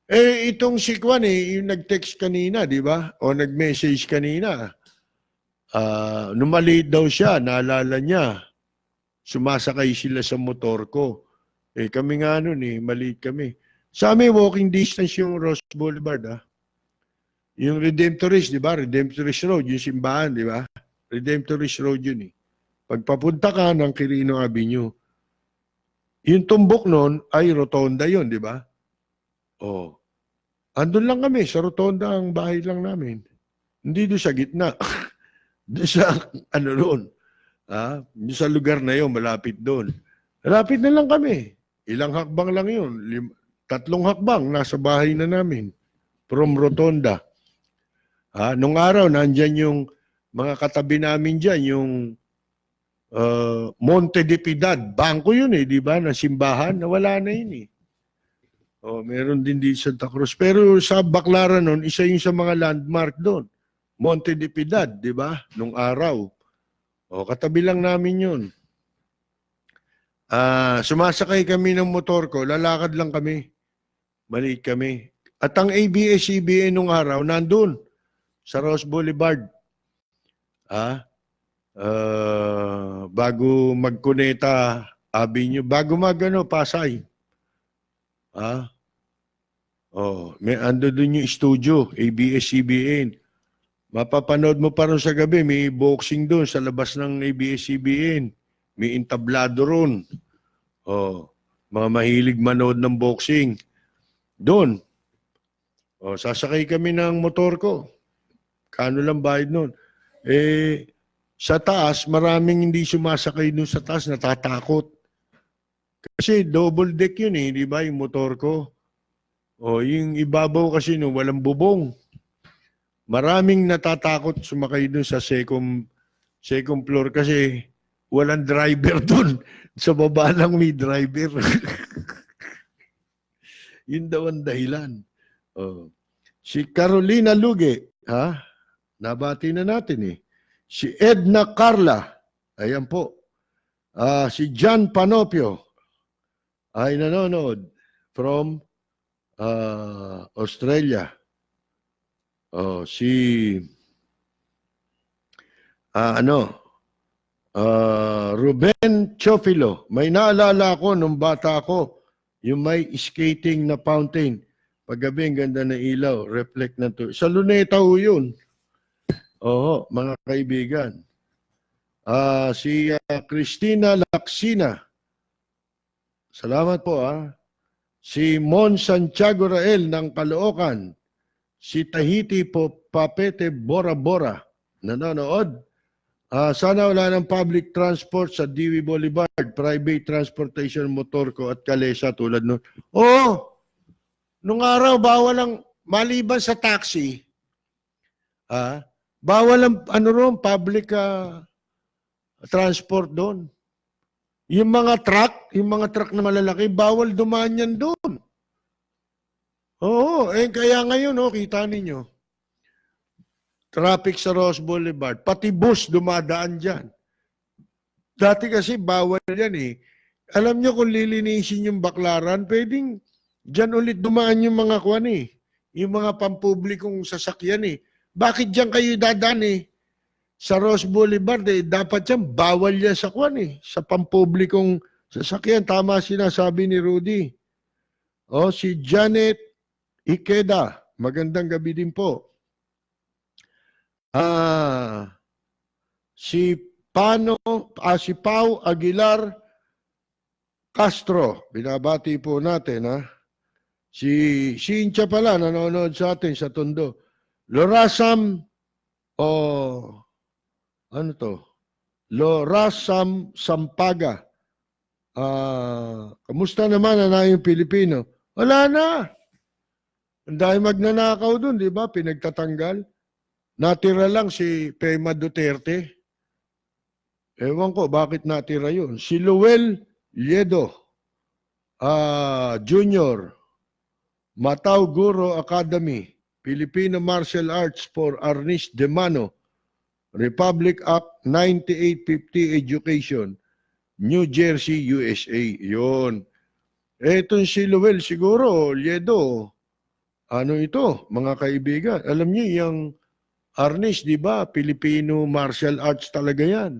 Itong si Kwan yung nag-text kanina, di ba? O nag-message kanina. Numaliit daw siya, naalala niya. Sumasakay sila sa motor ko. Kami nga nun maliit kami. Sa amin, walking distance yung Ross Boulevard, ha? Yung Redemptorist, di ba? Redemptorist Road, yung simbahan, di ba? Redemptorist Road yun Pagpapunta ka ng Quirino Avenue, yung tumbok nun ay rotonda yun, di ba? Andun lang kami, sa rotonda ang bahay lang namin. Hindi doon sa gitna. Doon sa, doon. Doon sa lugar na yun, malapit doon. Malapit na lang kami. Ilang hakbang lang yun. 3 hakbang, nasa bahay na namin. From rotonda. Nung araw, nandyan yung mga katabi namin dyan, yung Monte de Piedad. Bangko yun di ba? Na simbahan, nawala na yun meron din di Santa Cruz. Pero sa Baclaran nun, isa yung sa mga landmark doon. Monte de Piedad, di ba? Nung araw. Katabi lang namin yun. Sumasakay kami ng motor ko, lalakad lang kami. Maliit kami. At ang ABS-CBN nung araw, nandun sa Ross Boulevard. bago magkuneta Avenue, bago Pasay. May ando dun yung studio, ABS-CBN. Mapapanood mo pa rin sa gabi, may boxing doon sa labas ng ABS-CBN. May entablado ron. Mga mahilig manood ng boxing. Doon. Sasakay kami ng motor ko. Kano lang bayad nun? Sa taas, maraming hindi sumasakay dun sa taas, natatakot. Kasi double deck yun di ba, yung motor ko. Yung ibabaw kasi walang bubong. Maraming natatakot sumakay dun sa second floor kasi walang driver dun. Sa baba lang may driver. Yun daw ang dahilan. Si Carolina Luge, nabati na natin Si Edna Carla, ayan po. Si John Panopio ay nanonood from Australia. Si Ruben Chofilo, may naalala ko nung bata ko, yung may skating na fountain. Paggabi, ang ganda ng ilaw, reflect na to. Sa Luneta ho yun. Mga kaibigan. Si Christina Laksina. Salamat po Si Mon Santiago Rael ng Caloocan. Si Tahiti po Papete Bora Bora. Nanonood. Sana wala ng public transport sa Dewey Boulevard. Private transportation motor ko at kalesa tulad nun. Nung araw, bawal ang maliban sa taxi. Bawal ang public transport doon. Yung mga truck na malalaki, bawal dumaan yan doon. Kaya ngayon, kita ninyo. Traffic sa Ross Boulevard, pati bus dumadaan dyan. Dati kasi bawal yan Alam nyo kung lilinisin yung Baklaran, pwedeng dyan ulit dumaan yung mga yung mga pampublikong sasakyan Bakit dyan kayo dadaan Sa Ross Boulevard dapat yan, bawal yan sa sa pampublikong sasakyan. Tama sinasabi ni Rudy. Si Janet Ikeda, magandang gabi din po. Si Pau Aguilar Castro, binabati po natin Si Cynthia pala, nanonood sa atin sa Tondo. Lorasam, Lorasam Sampaga. Kamusta naman yung Pilipino? Wala na. Ang dahil magnanakaw dun, di ba? Pinagtatanggal. Natira lang si Pema Duterte. Ewan ko, bakit natira yun? Si Luel Liedo, Junior, Matao Guro Academy, Filipino Martial Arts for Arnis Demano, Republic Act 9850 Education, New Jersey, USA. Yun. Etong si Luel siguro, Liedo, ito, mga kaibigan. Alam niyo, yung Arnis, di ba? Filipino martial arts talaga yan.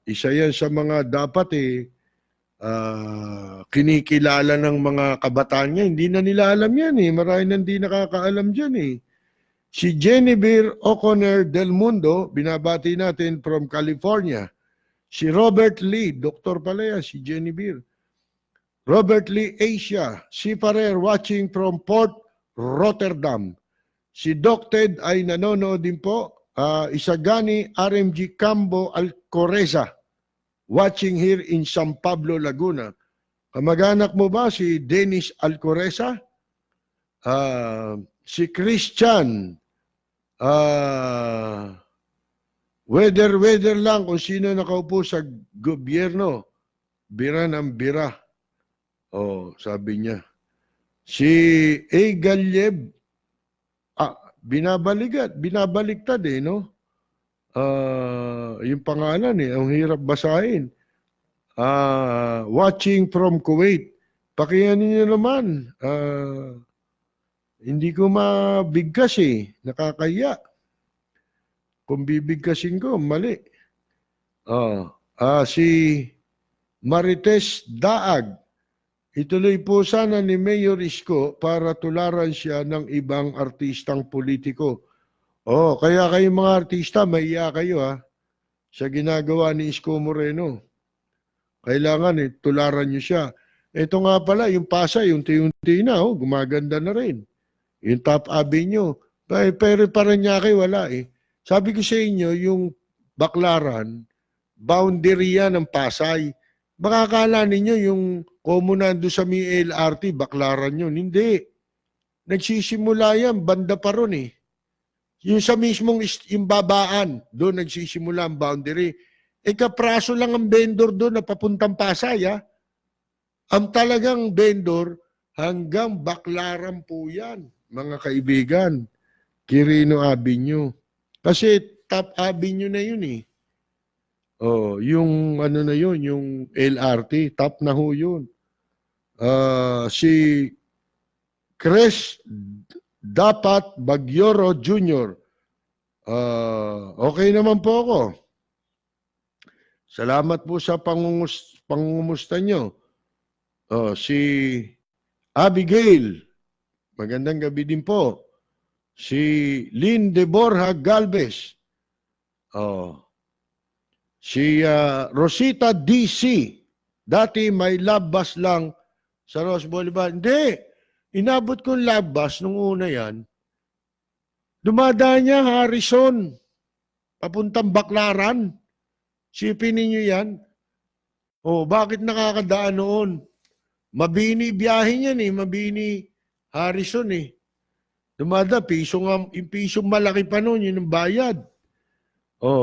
Isa yan sa mga dapat kinikilala ng mga kabataan niya. Hindi na nila alam yan Marami na hindi nakakaalam dyan Si Jennifer O'Connor Del Mundo, binabati natin from California. Si Robert Lee, doktor pala yan, si Jennifer. Robert Lee Asia, si Parer watching from Port Rotterdam. Si Doc Ted ay nanonood din po. Isagani RMG Cambo Alcoreza, watching here in San Pablo, Laguna. Kamag-anak mo ba si Dennis Alcoreza? Si Christian, weather lang kung sino nakaupo sa gobyerno. Bira ng bira. Sabi niya. Si A. Galyeb, binabaliktad no? Yung pangalan ang hirap basahin. Watching from Kuwait. Pakiyanin niyo naman. Hindi ko mabigkas nakakaya. Kung bibigkasin ko, mali. Si Marites Daag. Ituloy po sana ni Mayor Isko para tularan siya ng ibang artistang politiko. Kaya kayo mga artista, maiya kayo sa ginagawa ni Isko Moreno. Kailangan tularan niyo siya. Ito nga pala, yung Pasay, unti-unti na, gumaganda na rin. Yung Top Avenue. Pero Parañaque wala Sabi ko sa inyo, yung Baclaran, boundary yan ng Pasay. Baka akala ninyo yung komunan doon sa may LRT, Baclaran yun. Hindi. Nagsisimula yan, banda pa ron Yung sa mismong yung babaan, doon nagsisimula ang boundary. Kapraso lang ang vendor doon na papuntang Pasay Ang talagang vendor hanggang Baclaran po yan, mga kaibigan. Quirino Avenue. Kasi Top Avenue na yun yung ano na yun, yung LRT, top na ho yun. Si Chris Dapat Bagyoro Jr. Okay naman po ako. Salamat po sa pangungumusta nyo. Si Abigail, magandang gabi din po. Si Lynn de Borja Galvez. Si Rosita DC. Dati may love bus lang sa Ross Boulevard. Hindi. Inabot ko yung love bus nung una yan. Dumadaan niya Harrison. Papuntang Baclaran. Sipin ninyo yan. Bakit nakakadaan noon? Mabini biyahe niyan Mabini Harrison Dumada, pisong malaki pa noon, yun ang bayad.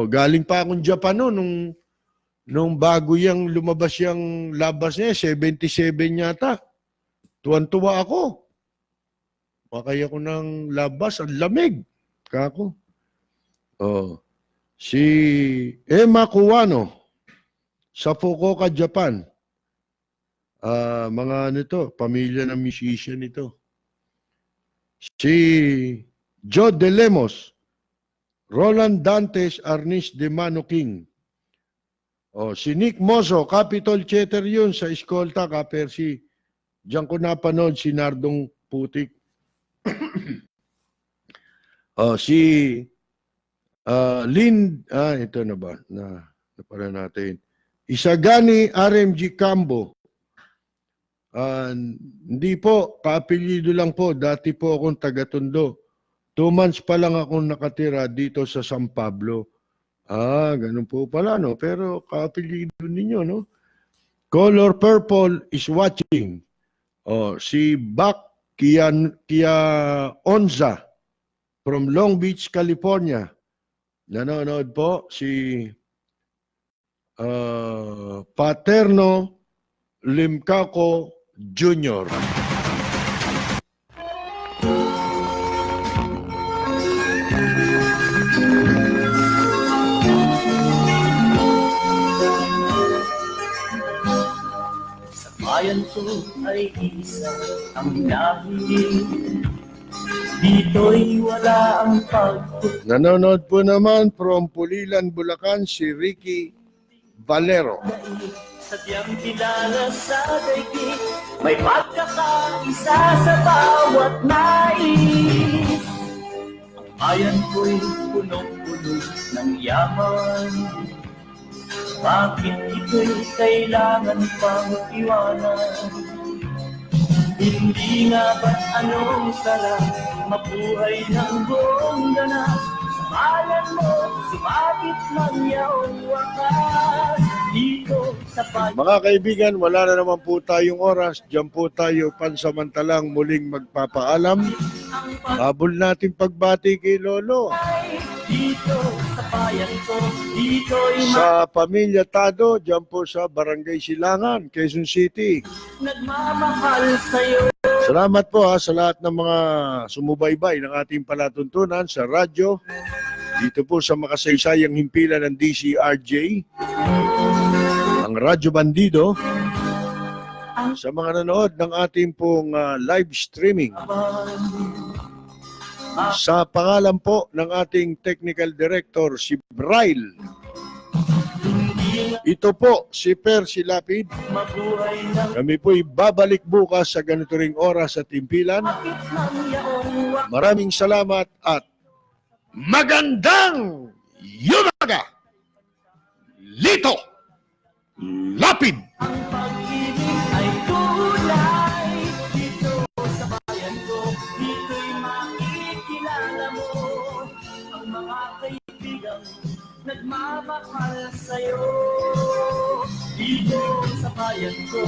Galing pa akong Japan noon, nung bago yung lumabas yung labas niya, 77 yata. Tuwan-tuwa ako. Makaya ko ng labas, ang lamig. Kako. Si Emma Kuwano, sa Fukuoka, Japan. Pamilya ng musician ito. Si Joe De Lemos, Roland Dantes, Arnis de Mano King. Si Nick Mozo, Capitol Theater yun sa Escolta, Kapersi. Diyan ko napanood si Nardong Putik. Si Lynn, ito na ba? Napala natin. Isagani RMG Cambo. Hindi po, kaapelyido lang po. Dati po akong taga-Tondo. 2 months pa lang akong nakatira dito sa San Pablo. Ganun po pala, no? Pero kaapelyido ninyo, no? Color Purple is watching. Si Bak Kia Onza from Long Beach, California. Nanonood po si Paterno Limcaco Jr. Bayan ko ay isa ang nahiling. Dito'y wala ang pagpupunta. Nanonood po naman from Pulilan, Bulacan, si Ricky Valero. Sadyang kilala sa daigdig, may pagkakaisa sa bawat nais. Ang bayan ko'y punong-puno ng yaman. Bakit ito'y kailangan pang iwanan? Hindi nga ba't anong sarap mabuhay ng buong ganap? Sa bayan mo, sumabit man yaong wakas. Dito sa bayan. Mga kaibigan, wala na naman po tayong oras. Diyan po tayo pansamantalang muling magpapaalam. Habol natin pagbati kay Lolo. Dito sa bayan ko, dito'y Sa pamilya Tado, diyan po sa Barangay Silangan, Quezon City. nagmamahal sa'yo. Salamat po sa lahat ng mga sumubaybay ng ating palatuntunan sa radyo. Dito po sa makasaysayang himpilan ng DCRJ, ang Radyo Bandido. Sa mga nanood ng ating pong live streaming. Sa pangalan po ng ating Technical Director, si Braille. Ito po si Percy Lapid. Kami po'y babalik bukas sa ganito ring oras at timpilan. Maraming salamat at magandang yumaga! Lito Lapid! Ang pag-ibig ay kulay dito sa bayan ko. Dito'y makikilala mo ang mga kaibigang nagmamahal sa'yo. Dito sa bayan ko,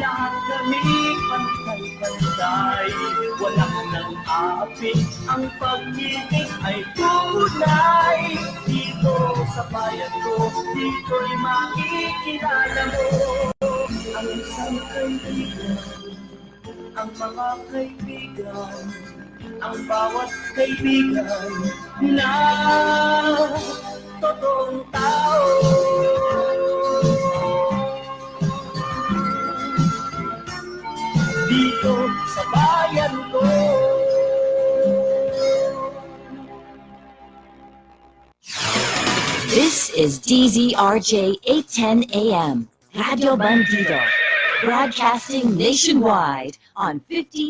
lahat kami pantay-pantay. Walang nang aapit, ang pag-ibig ay tunay. Dito sa bayan ko, dito'y makikilala mo ang isang kaibigan, ang mga kaibigan, ang bawat kaibigan na totoong tao. Dito sa bayan ko. This is DZRJ 810 AM, Radio Bandido, broadcasting nationwide on 50